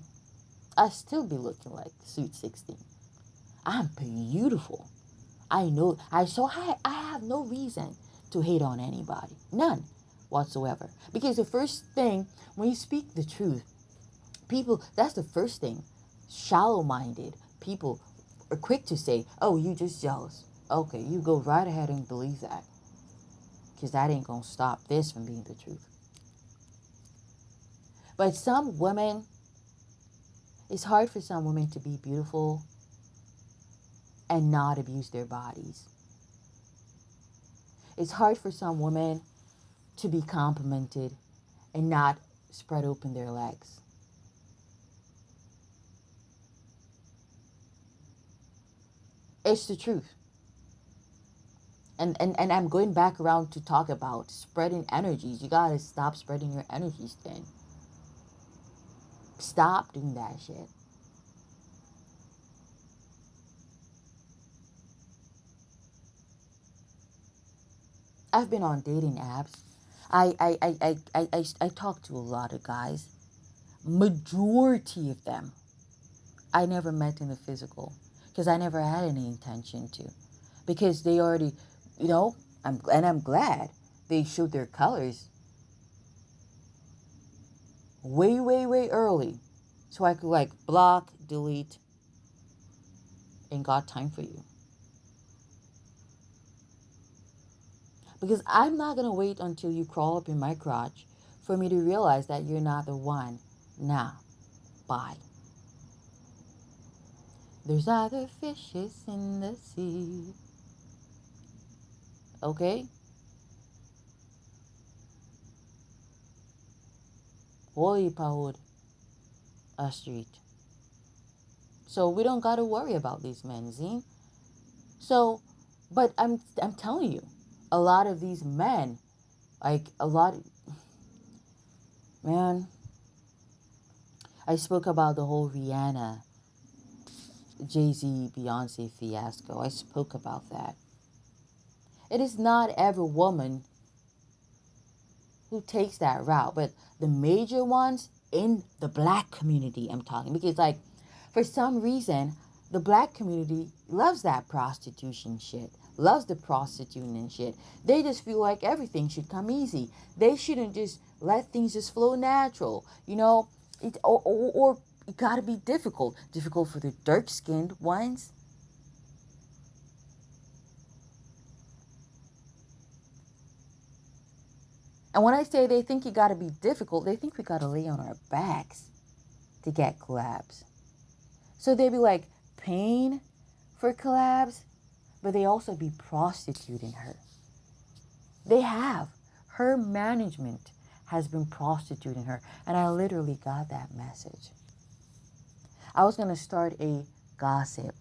I still be looking like sweet 16. I'm beautiful. I know. I have no reason to hate on anybody. None whatsoever. Because the first thing, when you speak the truth, people, that's the first thing. Shallow-minded people are quick to say, oh, you just jealous. Okay, you go right ahead and believe that. Because that ain't going to stop this from being the truth. But some women, it's hard for some women to be beautiful and not abuse their bodies. It's hard for some women to be complimented and not spread open their legs. It's the truth. And I'm going back around to talk about spreading energies. You gotta stop spreading your energies thin. Stop doing that shit. I've been on dating apps. I talk to a lot of guys. Majority of them I never met in the physical because I never had any intention to. Because they already, I'm glad they showed their colors way, way, way early. So I could like block, delete, ain't got time for you. Because I'm not going to wait until you crawl up in my crotch for me to realize that you're not the one. Nah, bye. There's other fishes in the sea. Okay? Holy Paud, a street. So we don't got to worry about these men, see? So, but I'm telling you, a lot of these men, man, I spoke about the whole Rihanna, Jay-Z, Beyonce fiasco. I spoke about that. It is not every woman who takes that route, but the major ones in the black community, I'm talking, because like, for some reason, the black community loves that prostitution shit, loves the prostituting and shit. They just feel like everything should come easy. They shouldn't just let things just flow natural. You know, or it gotta be difficult. Difficult for the dark-skinned ones. And when I say they think it gotta be difficult, they think we gotta lay on our backs to get collabs. So they be like paying for collabs, but they also be prostituting her. They have. Her management has been prostituting her. And I literally got that message. I was going to start a gossip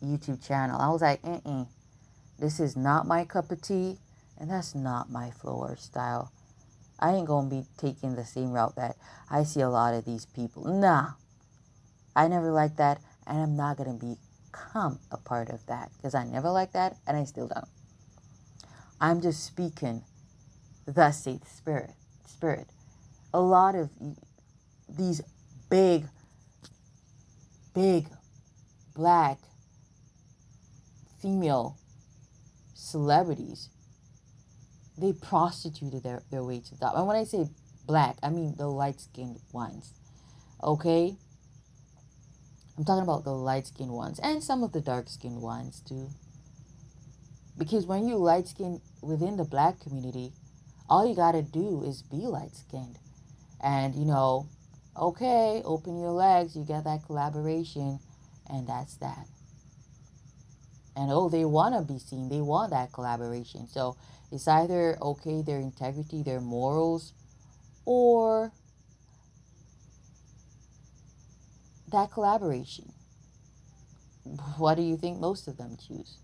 YouTube channel. I was like, this is not my cup of tea. And that's not my flow or style. I ain't going to be taking the same route that I see a lot of these people. Nah. I never liked that. And I'm not going to become a part of that. Because I never liked that. And I still don't. I'm just speaking, thus saith the Spirit. A lot of these big black female celebrities, they prostituted their way to the top. And when I say black, I mean the light-skinned ones. Okay? I'm talking about the light-skinned ones and some of the dark-skinned ones too. Because when you light-skinned within the black community, all you gotta do is be light-skinned. And, you know, okay, open your legs, you get that collaboration, and that's that. And, oh, they want to be seen. They want that collaboration. So it's either, okay, their integrity, their morals, or that collaboration. What do you think most of them choose?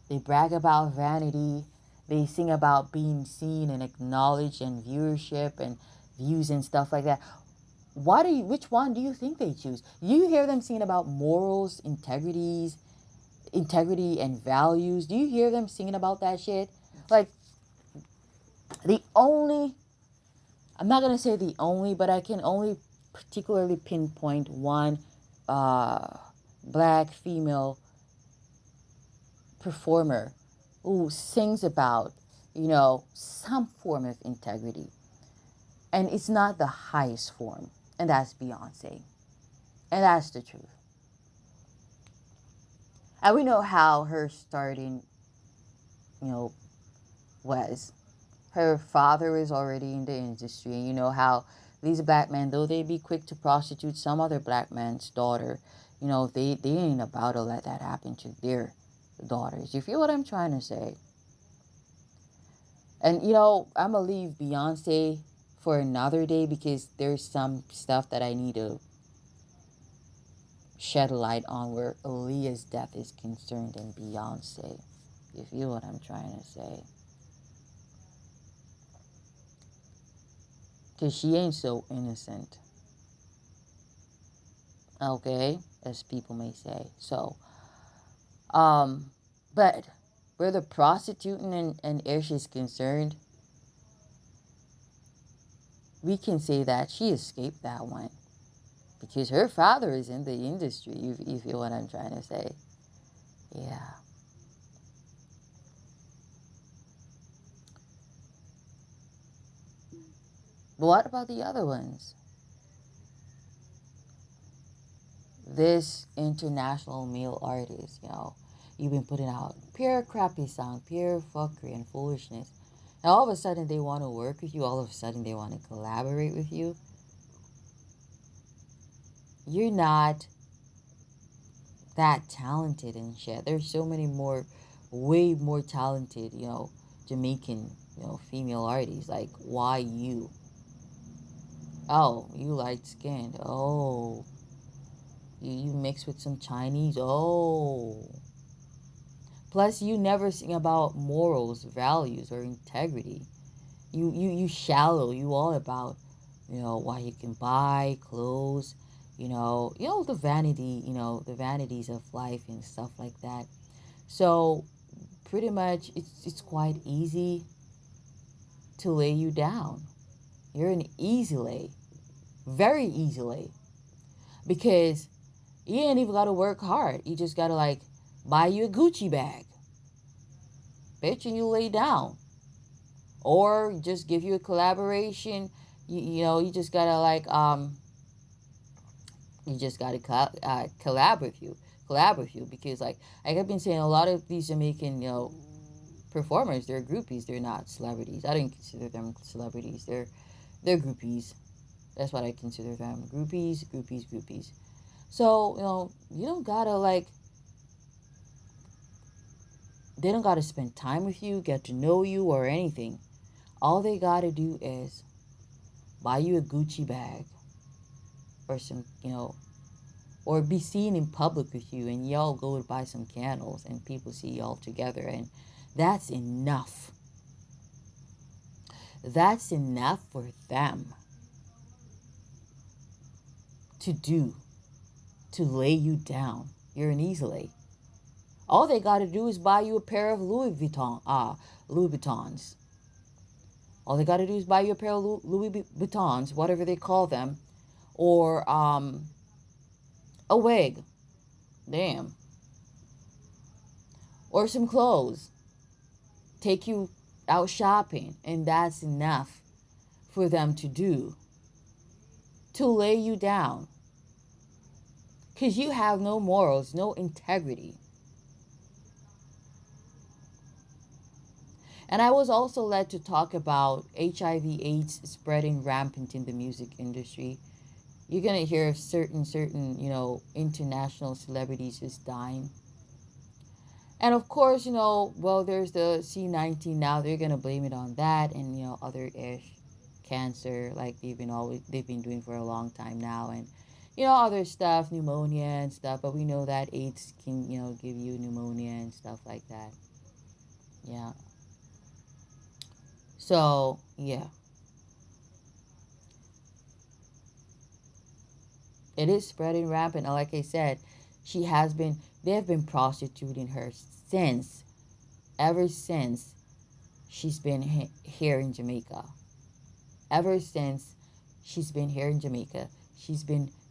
They brag about vanity. They sing about being seen and acknowledged and viewership and views and stuff like that. Which one do you think they choose? You hear them singing about morals, integrity and values. Do you hear them singing about that shit? Like, I'm not going to say the only, but I can only particularly pinpoint one black female performer who sings about, you know, some form of integrity. And it's not the highest form. And that's Beyonce. And that's the truth. And we know how her starting, you know, was. Her father is already in the industry. And you know how these black men, though they be quick to prostitute some other black man's daughter, you know, they ain't about to let that happen to their daughters. You feel what I'm trying to say? And, you know, I'm going to leave Beyonce for another day because there's some stuff that I need to shed a light on where Aaliyah's death is concerned and Beyonce. You feel what I'm trying to say? Because she ain't so innocent. Okay? As people may say. So, but where the prostituting and Ish is concerned, we can say that she escaped that one. Because her father is in the industry. You feel what I'm trying to say? Yeah. But what about the other ones? This international male artist, you know, you've been putting out pure crappy song, pure fuckery and foolishness. And all of a sudden they want to work with you. All of a sudden they want to collaborate with you. You're not that talented and shit. There's so many way more talented, you know, Jamaican, you know, female artists. Like, why you? Oh, you light skinned. Oh, you mix with some Chinese. Oh. Plus, you never sing about morals, values, or integrity. You shallow. You all about, you know, what you can buy, clothes, you know, the vanity, you know, the vanities of life and stuff like that. So, pretty much, it's quite easy to lay you down. You're an easy lay, very easy lay, because You ain't even gotta work hard. You just gotta like buy you a Gucci bag, bitch, and you lay down. Or just give you a collaboration. You know, you just gotta like you just gotta collab with you because like I've been saying, a lot of these Jamaican, you know, performers, they're groupies. They're not celebrities. I don't consider them celebrities. They're groupies. That's what I consider them. Groupies, groupies, groupies. So, you know, you don't gotta like, they don't gotta spend time with you, get to know you, or anything. All they gotta do is buy you a Gucci bag or some, you know, or be seen in public with you, and y'all go to buy some candles and people see y'all together, and that's enough. That's enough for them to do, to lay you down. You're an easy lay. All they got to do is buy you a pair of Louis Vuittons. All they got to do is buy you a pair of Louis Vuittons, whatever they call them, or a wig, damn, or some clothes. Take you out shopping, and that's enough for them to do, to lay you down, because you have no morals, no integrity. And I was also led to talk about HIV/AIDS spreading rampant in the music industry. You're gonna hear of certain you know, international celebrities just dying. And of course, you know, well, there's the C19 now. They're gonna blame it on that, and you know, other ish cancer, like they've been doing for a long time now, and you know, other stuff, pneumonia and stuff. But we know that AIDS can, you know, give you pneumonia and stuff like that. Yeah. So yeah, it is spreading rampant. And like I said, she has been. They have been prostituting her since, ever since she's been here in Jamaica. Ever since she's been here in Jamaica,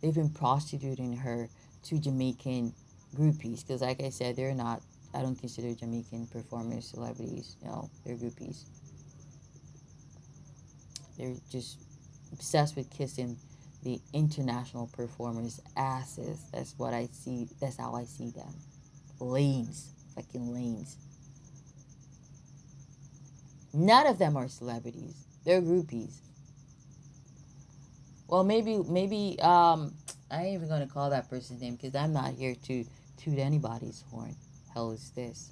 they've been prostituting her to Jamaican groupies. Because like I said, they're not. I don't consider Jamaican performers celebrities. You know, they're groupies. They're just obsessed with kissing the international performers' asses. That's what I see. That's how I see them. Lanes, fucking lanes. None of them are celebrities. They're groupies. Well, maybe I ain't even gonna call that person's name because I'm not here to toot anybody's horn. Hell is this?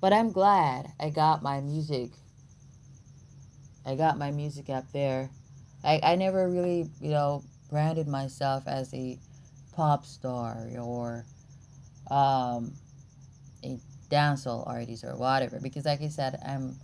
But I'm glad I got my music. I got my music up there. I never really, you know, branded myself as a pop star or um, a dancehall artist or whatever because, like I said, I'm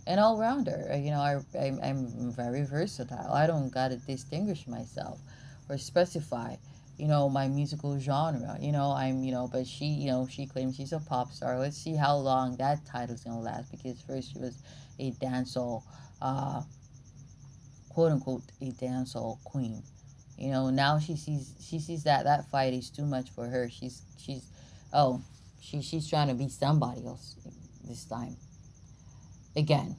an all rounder. You know, I'm very versatile. I don't gotta distinguish myself or specify, you know, my musical genre. You know, but she, you know, she claims she's a pop star. Let's see how long that title's gonna last because first she was a dancehall, uh, quote unquote, a dancehall queen. You know, now she sees that that fight is too much for her. Oh, she's trying to be somebody else this time. Again,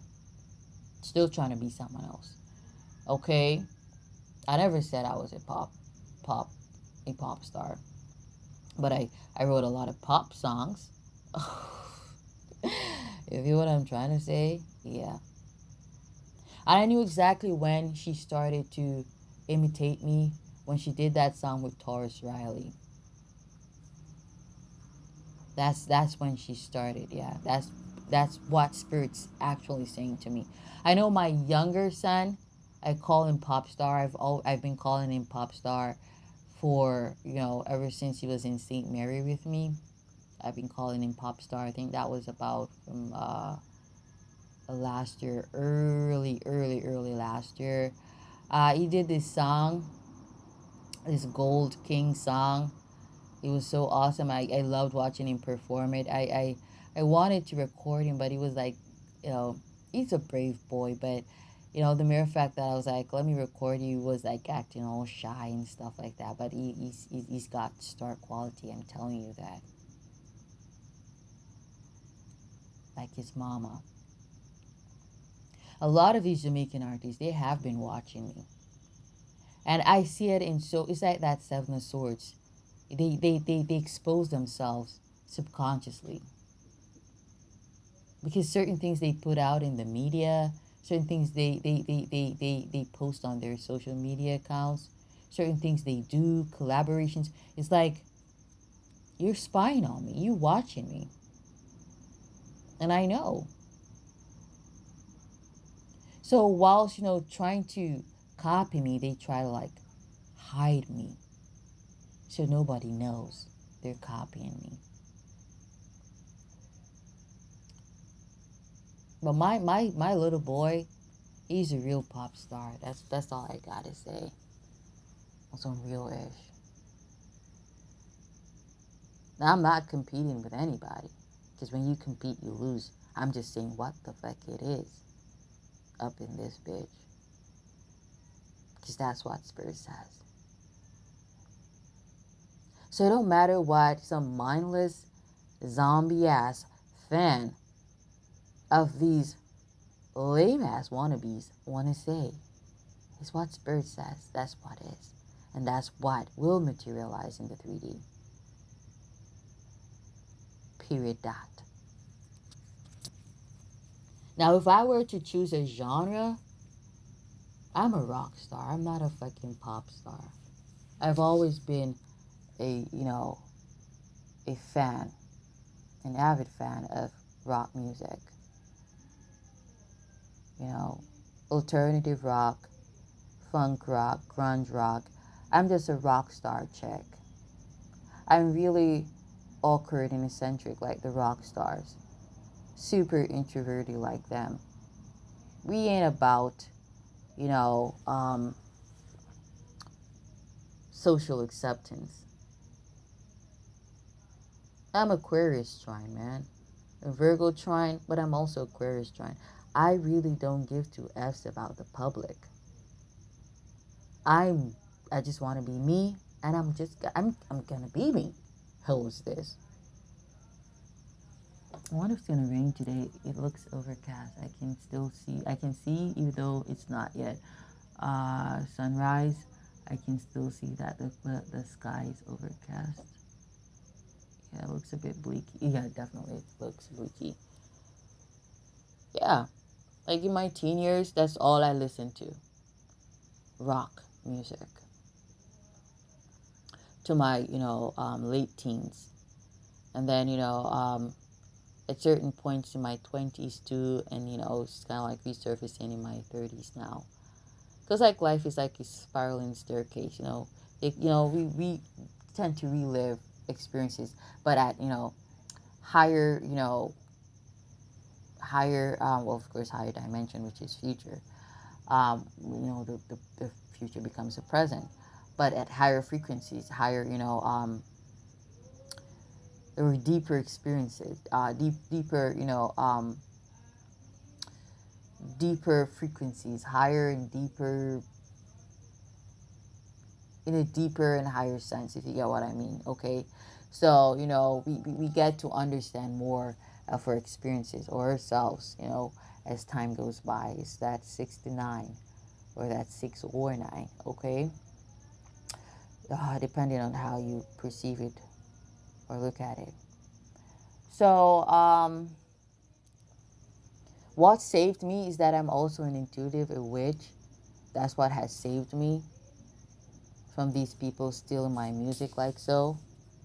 still trying to be someone else. Okay, I never said I was pop, a pop star, but I wrote a lot of pop songs. If you know what I'm trying to say, yeah. And I knew exactly when she started to imitate me when she did that song with Taurus Riley. That's when she started. Yeah, that's what spirit's actually saying to me. I know my younger son, I call him pop star. I've been calling him pop star for, you know, ever since he was in St. Mary with me. I've been calling him pop star. I think that was about from last year, early last year. He did this song, this Gold King song. It was so awesome. I loved watching him perform it. I wanted to record him, but he was like, you know, he's a brave boy. But, you know, the mere fact that I was like, let me record you, was like acting all shy and stuff like that. But he's got star quality. I'm telling you that. Like his mama. A lot of these Jamaican artists, they have been watching me. And I see it in, so it's like that Seven of Swords. They expose themselves subconsciously, because certain things they put out in the media, certain things they post on their social media accounts, certain things they do, collaborations. It's like, you're spying on me, you watching me. And I know. So whilst, you know, trying to copy me, they try to like hide me so nobody knows they're copying me. But my little boy, he's a real pop star. That's all I gotta say. On some real ish. Now, I'm not competing with anybody, because when you compete, you lose. I'm just saying what the fuck it is up in this bitch, because that's what Spirit says. So it don't matter what some mindless zombie ass fan of these lame ass wannabes want to say. It's what Spirit says. That's what is. And that's what will materialize in the 3D. Period. Dot. Now, if I were to choose a genre, I'm a rock star. I'm not a fucking pop star. I've always been a fan, an avid fan of rock music. You know, alternative rock, funk rock, grunge rock. I'm just a rock star chick. I'm really awkward and eccentric like the rock stars. Super introverted like them. We ain't about, you know, social acceptance. I'm Aquarius trine, man. A Virgo trine, but I'm also Aquarius trine. I really don't give two F's about the public. I just want to be me, and I'm gonna be me. Hell is this? I wonder if it's gonna rain today. It looks overcast. I can see, even though it's not yet sunrise. I can still see that the sky is overcast. Yeah, it looks a bit bleak. Yeah, definitely it looks bleaky. Yeah, like in my teen years, that's all I listened to. Rock music. To my, late teens. And then, at certain points in my 20s too, and, it's kind of like resurfacing in my 30s now. Because, like, life is like a spiraling staircase, we tend to relive experiences, but at, higher, well, of course, higher dimension, which is future. The future becomes a present, but at higher frequencies, higher, or deeper experiences, deeper frequencies, higher and deeper, in a deeper and higher sense, if you get what I mean. Okay, so we get to understand more of our experiences or ourselves, as time goes by. Is that 6 to 9, or that 6 or 9? Okay, depending on how you perceive it or look at it. So what saved me is that I'm also an intuitive, a witch. That's what has saved me from these people stealing my music like so.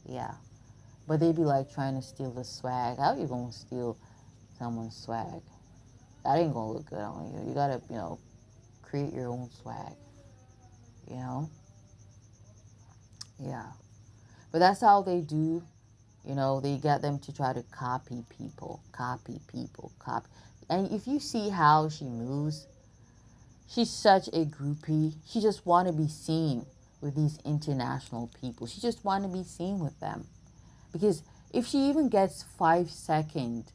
Yeah. But they be like trying to steal the swag. How you gonna steal someone's swag? That ain't gonna look good on you. You gotta, create your own swag. You know? Yeah. But that's how they do. They get them to try to copy people. Copy people. Copy. And if you see how she moves, she's such a groupie. She just want to be seen with these international people. She just want to be seen with them. Because if she even gets 5 second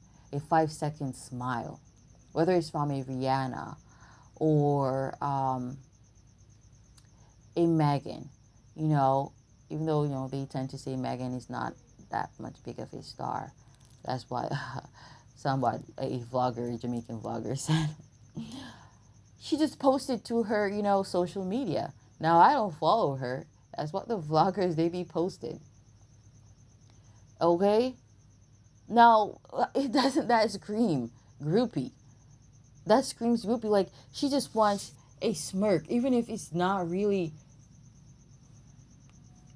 smile, whether it's from a Rihanna or a Megan, you know, even though, you know, they tend to say Megan is not that much big of a star. That's why somebody, a vlogger, a Jamaican vlogger, said she just posted to her, you know, social media. Now I don't follow her. That's what the vloggers they be posted. Okay? Now it doesn't that scream groupie. That screams groupie. Like she just wants a smirk, even if it's not really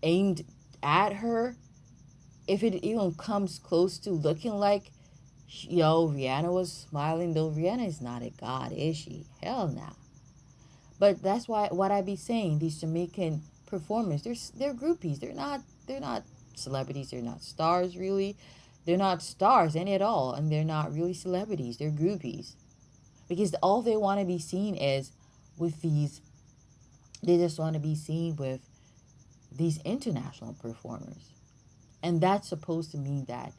aimed at her. If it even comes close to looking like, yo, Rihanna was smiling, though Rihanna is not a god, is she? Hell nah. But that's why what I be saying. These Jamaican performers, they're groupies. They're not celebrities. They're not stars really. They're not stars any at all, and they're not really celebrities. They're groupies because all they want to be seen is with these. They just want to be seen with these international performers, and that's supposed to mean that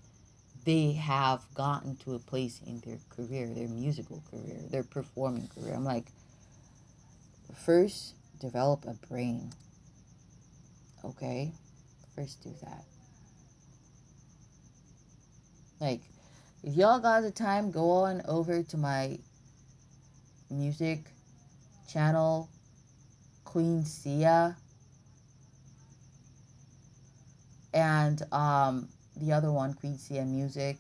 they have gotten to a place in their career, their musical career, their performing career. I'm like, first develop a brain, okay? First do that. Like, if y'all got the time, go on over to my music channel, Queen Sia, and the other one, Queen Sia Music.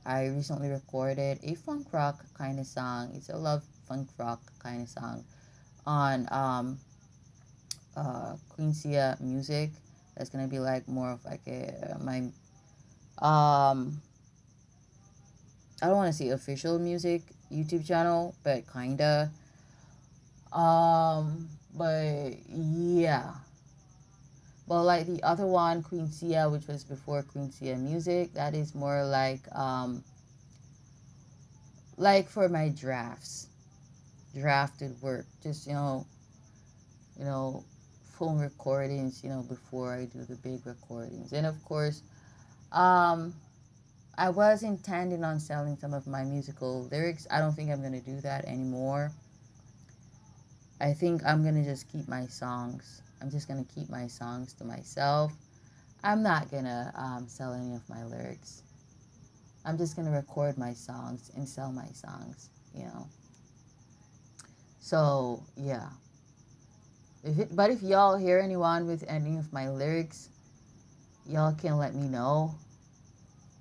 I recently recorded a funk rock kind of song. It's a love funk rock kind of song on Queen Sia Music. That's gonna be like more of like a my I don't want to say official music YouTube channel, but kinda. But yeah. But like the other one, Queen Sia, which was before Queen Sia Music, that is more like for my drafted work. Just you know, phone recordings, you know, before I do the big recordings. And of course, um, I was intending on selling some of my musical lyrics. I don't think I'm going to do that anymore. I think I'm going to just keep my songs. I'm just going to keep my songs to myself. I'm not going to sell any of my lyrics. I'm just going to record my songs and sell my songs, you know. So, yeah. But if y'all hear anyone with any of my lyrics, y'all can let me know.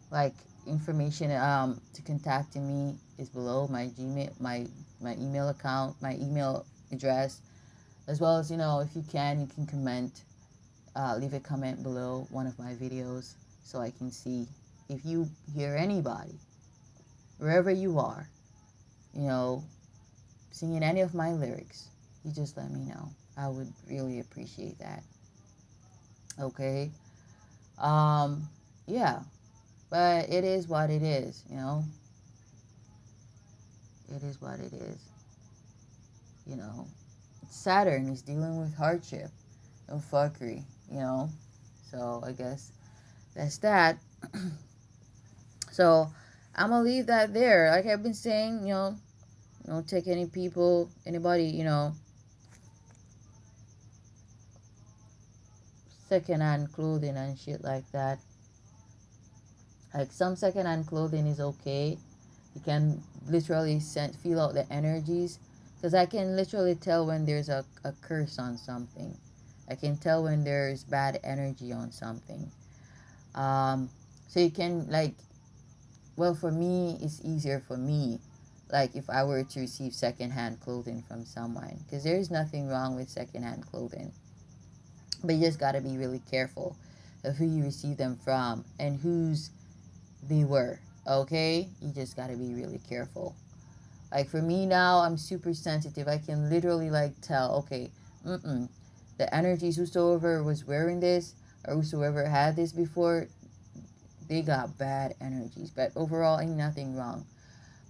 Like information to contact me is below. My Gmail, my email account, my email address, as well as, you know, if you can comment, leave a comment below one of my videos so I can see if you hear anybody wherever you are, you know, singing any of my lyrics. You just let me know. I would really appreciate that. Okay. Yeah. But it is what it is, you know. It is what it is. You know. Saturn is dealing with hardship and fuckery, you know. So I guess that's that. So I'm gonna leave that there. Like I've been saying, don't take anybody, secondhand clothing and shit like that. Like some secondhand clothing is okay. You can literally feel out the energies. Because I can literally tell when there's a curse on something. I can tell when there's bad energy on something. So you can well, for me, it's easier for me. Like if I were to receive secondhand clothing from someone. Because there's nothing wrong with secondhand clothing. But you just got to be really careful of who you receive them from and whose they were. Okay? You just got to be really careful. Like for me now, I'm super sensitive. I can literally tell, okay, the energies, whosoever was wearing this or whosoever had this before, they got bad energies. But overall, ain't nothing wrong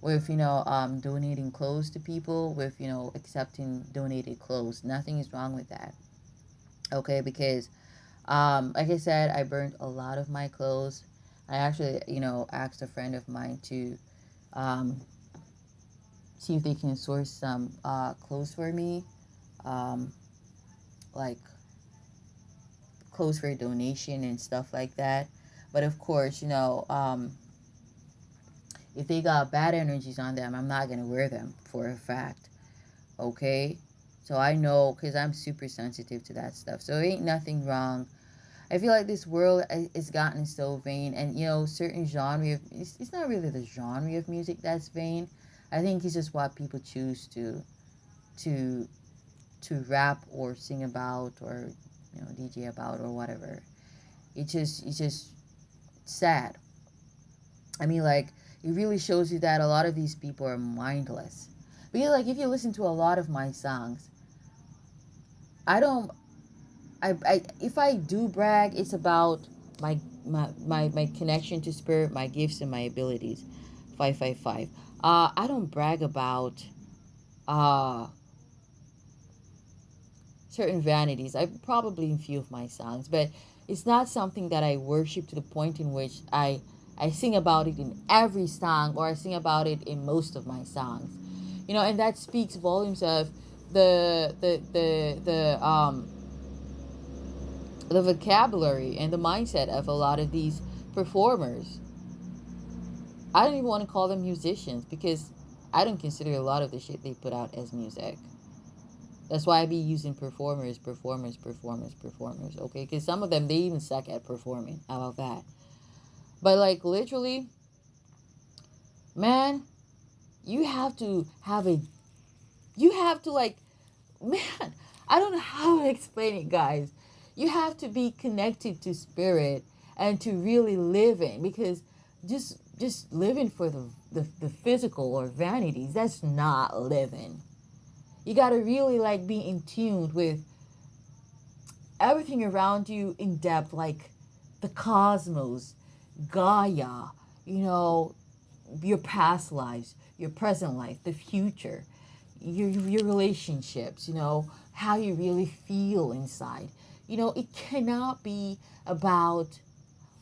with, donating clothes to people, with, accepting donated clothes. Nothing is wrong with that. Okay, because like I said, I burned a lot of my clothes. I actually, asked a friend of mine to um, see if they can source some clothes for me, um, like clothes for donation and stuff like that. But of course, if they got bad energies on them, I'm not gonna wear them for a fact. Okay, so I know because I'm super sensitive to that stuff. So ain't nothing wrong. I feel like this world is gotten so vain, and certain genre of it's not really the genre of music that's vain. I think it's just what people choose to to rap or sing about, or DJ about, or whatever. It's just sad. I mean, like, it really shows you that a lot of these people are mindless. Because, like, if you listen to a lot of my songs, I don't if I do brag, it's about my connection to spirit, my gifts and my abilities. 555. I don't brag about uh certain vanities. I probably in few of my songs, but it's not something that I worship to the point in which I sing about it in every song, or I sing about it in most of my songs. And that speaks volumes of the vocabulary and the mindset of a lot of these performers. I don't even want to call them musicians, because I don't consider a lot of the shit they put out as music. That's why I be using performers, performers, performers, performers, okay? Because some of them, they even suck at performing. How about that? But, like, literally, man, you have to have a, you have to, like, man, I don't know how to explain it, guys. You have to be connected to spirit and to really live in, because just living for the physical or vanities, that's not living. You got to really, like, be in tune with everything around you in depth, like the cosmos, Gaia, you know, your past lives, your present life, the future, your relationships, how you really feel inside. It cannot be about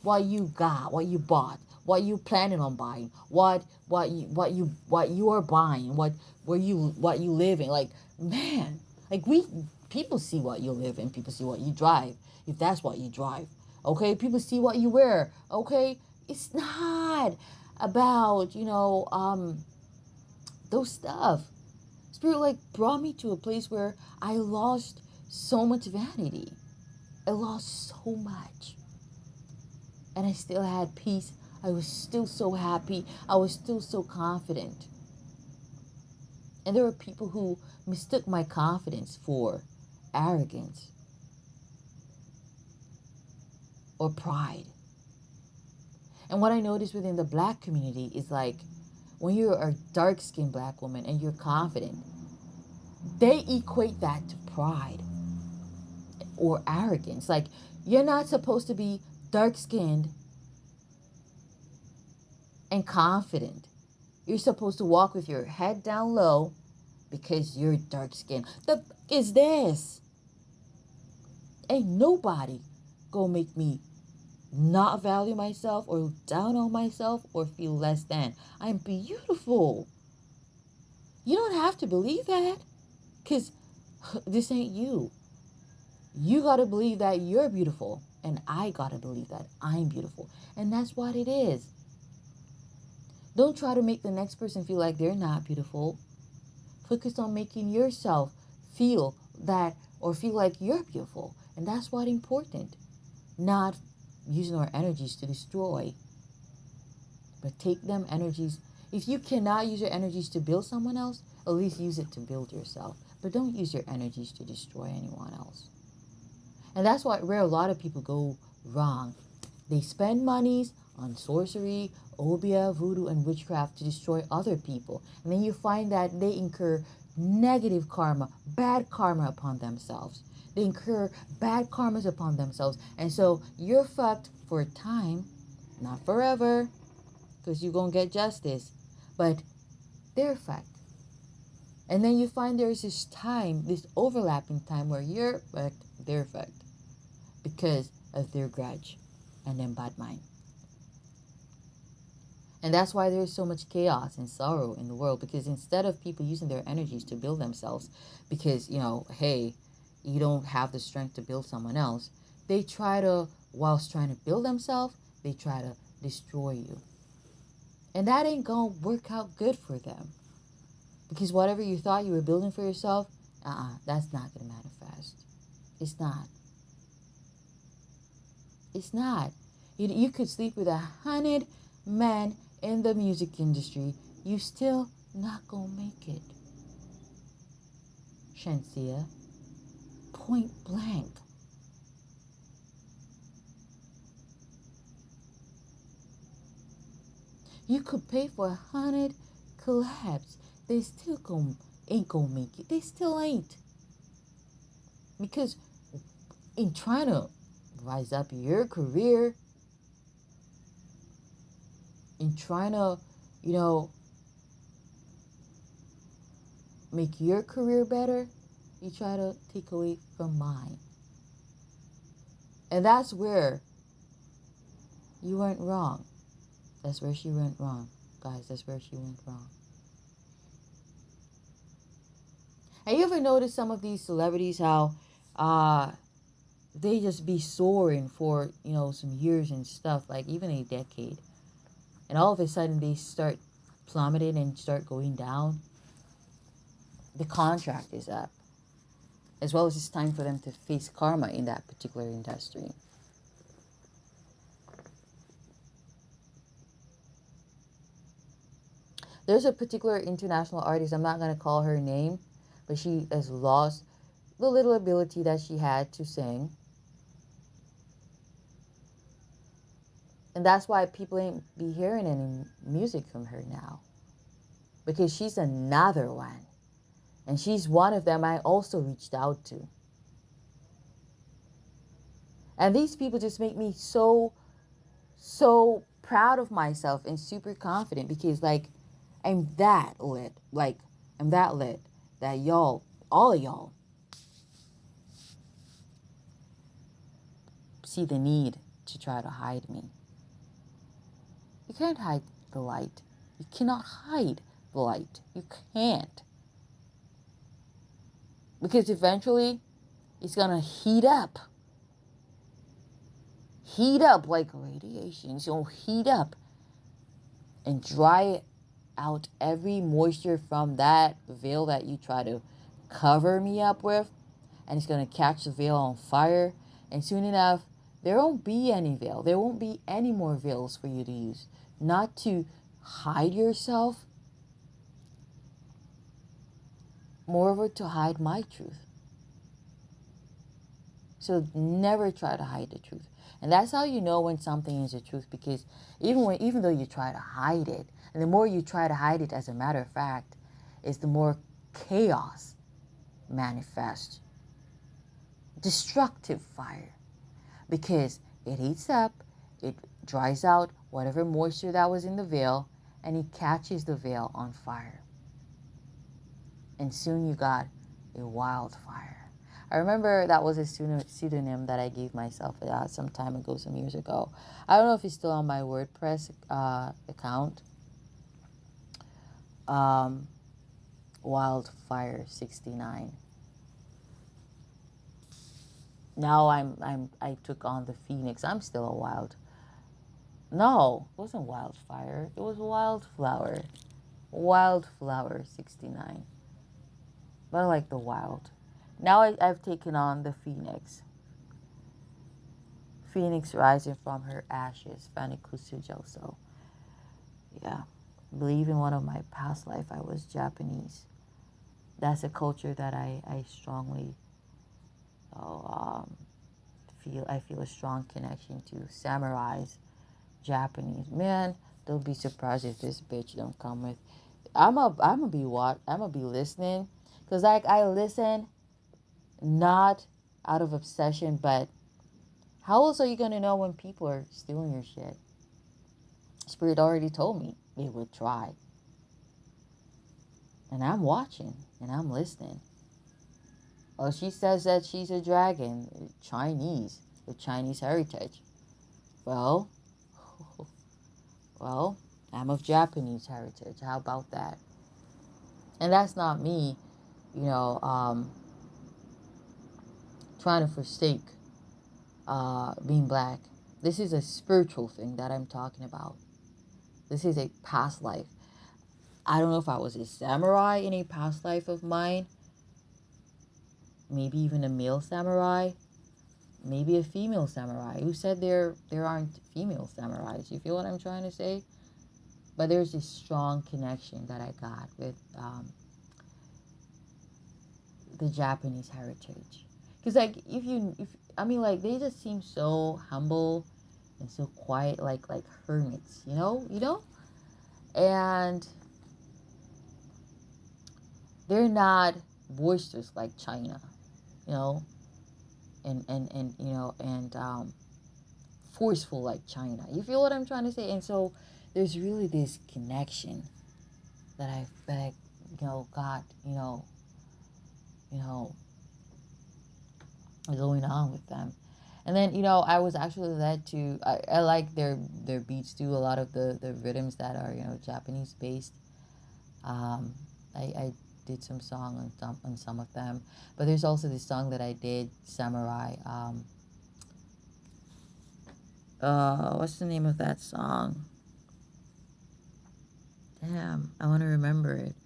what you got, what you bought, what you planning on buying, what you are buying, what you live in. Like, man, like, people see what you live in, people see what you drive, if that's what you drive. Okay, people see what you wear. Okay, it's not about those stuff. Spirit, like, brought me to a place where I lost so much vanity. I lost so much, and I still had peace. I was still so happy. I was still so confident. And there were people who mistook my confidence for arrogance or pride. And what I noticed within the black community is, like, when you're a dark-skinned black woman and you're confident, they equate that to pride or arrogance. Like, you're not supposed to be dark-skinned and confident. You're supposed to walk with your head down low because you're dark skinned. The fuck is this? Ain't nobody gonna make me not value myself or down on myself or feel less than. I'm beautiful. You don't have to believe that, because this ain't you. You gotta believe that you're beautiful, and I gotta believe that I'm beautiful. And that's what it is. Don't try to make the next person feel like they're not beautiful. Focus on making yourself feel that, or feel like you're beautiful. And that's what's important. Not using our energies to destroy, but take them energies. If you cannot use your energies to build someone else, at least use it to build yourself. But don't use your energies to destroy anyone else. And that's where a lot of people go wrong. They spend monies on sorcery, obia, voodoo, and witchcraft to destroy other people. And then you find that they incur negative karma, bad karma upon themselves. They incur bad karmas upon themselves. And so you're fucked for a time, not forever, because you're going to get justice. But they're fucked. And then you find there's this time, this overlapping time where you're fucked their effect because of their grudge and their bad mind. And that's why there's so much chaos and sorrow in the world, because instead of people using their energies to build themselves, because, hey, you don't have the strength to build someone else, they try to, whilst trying to build themselves, they try to destroy you. And that ain't going to work out good for them. Because whatever you thought you were building for yourself, that's not going to manifest. It's not. It's not. You could sleep with 100 men in the music industry. You still not gonna make it. Shenseea. Point blank. You could pay for 100 collabs. They still ain't gonna make it. They still ain't. Because in trying to rise up your career, in trying to, make your career better, you try to take away from mine. And that's where you went wrong. That's where she went wrong. Guys, that's where she went wrong. And you ever notice some of these celebrities, how they just be soaring for, some years and stuff, like even a decade. And all of a sudden they start plummeting and start going down. The contract is up. As well as it's time for them to face karma in that particular industry. There's a particular international artist, I'm not going to call her name, but she has lost the little ability that she had to sing. And that's why people ain't be hearing any music from her now. Because she's another one. And she's one of them I also reached out to. And these people just make me so proud of myself and super confident, because I'm that lit. I'm that lit that y'all, all of y'all, see the need to try to hide me. You can't hide the light. You cannot hide the light. You can't. Because eventually it's going to heat up. Heat up like radiation. It's going to heat up and dry out every moisture from that veil that you try to cover me up with. And it's going to catch the veil on fire. And soon enough, there won't be any veil. There won't be any more veils for you to use. Not to hide yourself, moreover to hide my truth. So never try to hide the truth. And that's how you know when something is the truth, because even though you try to hide it, and the more you try to hide it, as a matter of fact, is the more chaos manifests. Destructive fire. Because it heats up, it dries out whatever moisture that was in the veil, and it catches the veil on fire. And soon you got a wildfire. I remember that was a pseudonym that I gave myself some time ago, some years ago. I don't know if it's still on my WordPress account. Wildfire 69. Now I took on the Phoenix. I'm still a wild. No, it wasn't wildfire. It was wildflower. Wildflower 69. But I like the wild. Now I've taken on the Phoenix. Phoenix rising from her ashes. Fanikusujoso. Yeah. I believe in one of my past life I was Japanese. That's a culture that I strongly feel a strong connection to. Samurais, Japanese. Man, don't be surprised if this bitch don't come with. I'm gonna be listening, because I listen not out of obsession, but how else are you gonna know when people are stealing your shit? Spirit already told me they would try. And I'm watching and I'm listening. Well, she says that she's a dragon, Chinese, with Chinese heritage. Well, well, I'm of Japanese heritage. How about that? And that's not me, you know, trying to forsake being black. This is a spiritual thing that I'm talking about. This is a past life. I don't know if I was a samurai in a past life of mine, maybe even a male samurai, maybe a female samurai. Who said there aren't female samurais? You feel what I'm trying to say? But there's this strong connection that I got with the Japanese heritage. Because like if I mean like they just seem so humble and so quiet, like hermits, and they're not boisterous like China, you know, and forceful like China. You feel what I'm trying to say? And so there's really this connection that I got you know going on with them. And then I was actually led to I like their beats too. A lot of the rhythms that are Japanese based. I did some song on some of them, but there's also this song that I did, Samurai. What's the name of that song? Damn, I want to remember it.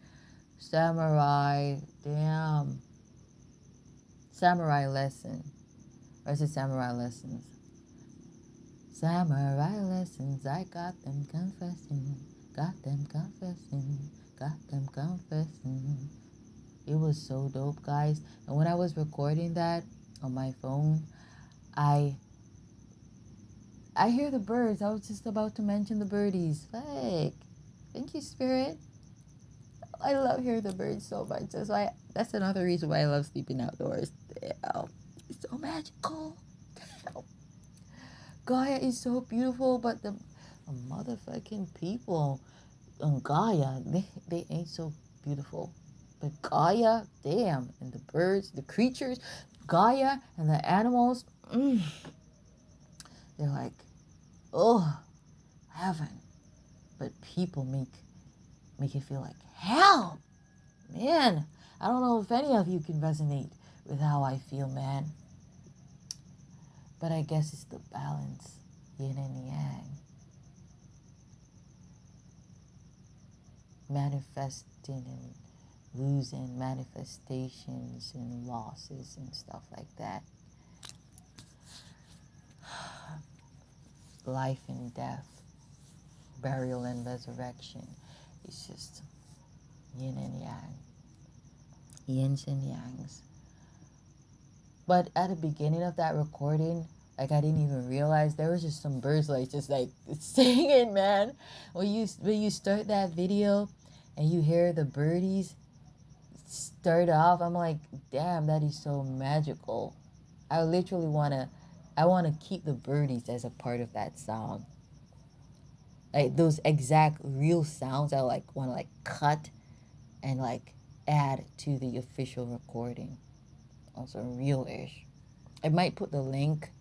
Samurai. Damn. Samurai lesson. Or is it Samurai lessons? Samurai lessons, I got them confessing, got them confessing, got them confessing. It was so dope, guys. And when I was recording that on my phone, I hear the birds. I was just about to mention the birdies. Like, thank you, Spirit. I love hearing the birds so much. That's another reason why I love sleeping outdoors. Damn, it's so magical. Gaia is so beautiful, but the motherfucking people on Gaia, they ain't so beautiful. But Gaia, damn, and the birds, the creatures, Gaia and the animals, they're like, oh, heaven. But people make it feel like hell. Man, I don't know if any of you can resonate with how I feel, man. But I guess it's the balance, yin and yang. Manifesting and losing, manifestations and losses and stuff like that. Life and death, burial and resurrection. It's just yin and yang. Yins and yangs. But at the beginning of that recording, like I didn't even realize there was just some birds just like singing, man. When you start that video and you hear the birdies start off, I'm like, damn, that is so magical. I literally wanna keep the birdies as a part of that song. Like those exact real sounds I wanna cut and add to the official recording. Also real-ish. I might put the link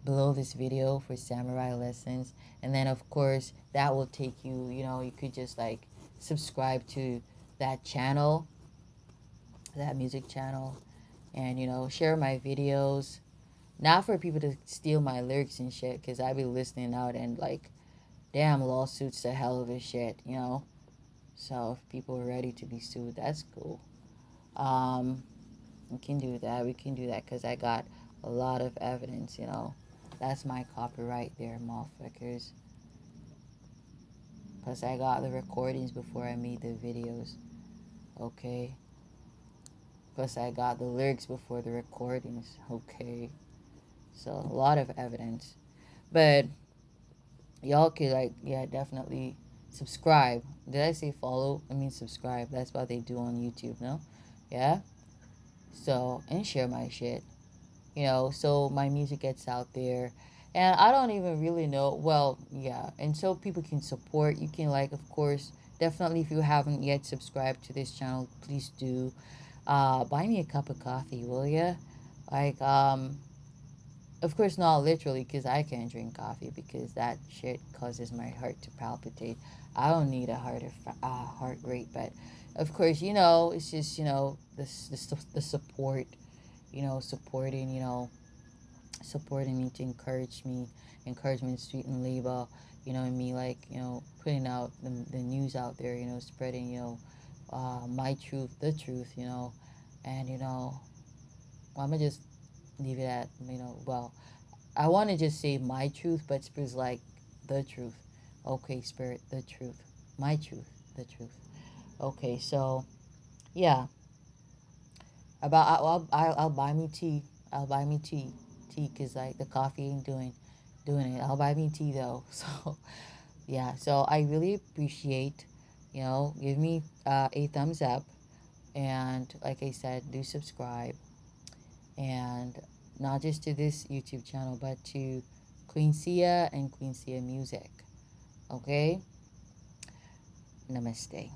below this video for Samurai Lessons, and then of course that will take you, you could just subscribe to that channel, that music channel, and share my videos. Not for people to steal my lyrics and shit, because I be listening out and damn, lawsuits the hell of a shit. So if people are ready to be sued, that's cool. We can do that. We can do that because I got a lot of evidence. That's my copyright there, motherfuckers. Plus, I got the recordings before I made the videos. Okay. Plus, I got the lyrics before the recordings. Okay. So, a lot of evidence. But, y'all could, definitely subscribe. Did I say follow? I mean, subscribe. That's what they do on YouTube, no? Yeah? So, and share my shit. So my music gets out there. And I don't even really know. Well, yeah. And so people can support. You can, of course, definitely if you haven't yet subscribed to this channel, please do. buy me a cup of coffee, will ya? Like, of course, not literally, because I can't drink coffee because that shit causes my heart to palpitate. I don't need a heart rate, but of course, it's just the support, supporting, supporting me to encourage me, encouragement, sweet and labor, and me like putting out the news out there, spreading my truth, the truth, and I'm gonna just leave it at well, I want to just say my truth, but Spirit's like the truth. Okay, Spirit, the truth, my truth, the truth. Okay, so yeah, about I'll buy me tea. I'll buy me tea, cause like the coffee ain't doing it. I'll buy me tea though. So yeah, so I really appreciate, give me a thumbs up, and like I said, do subscribe, and not just to this YouTube channel, but to Queen Sia and Queen Sia Music. Okay, namaste.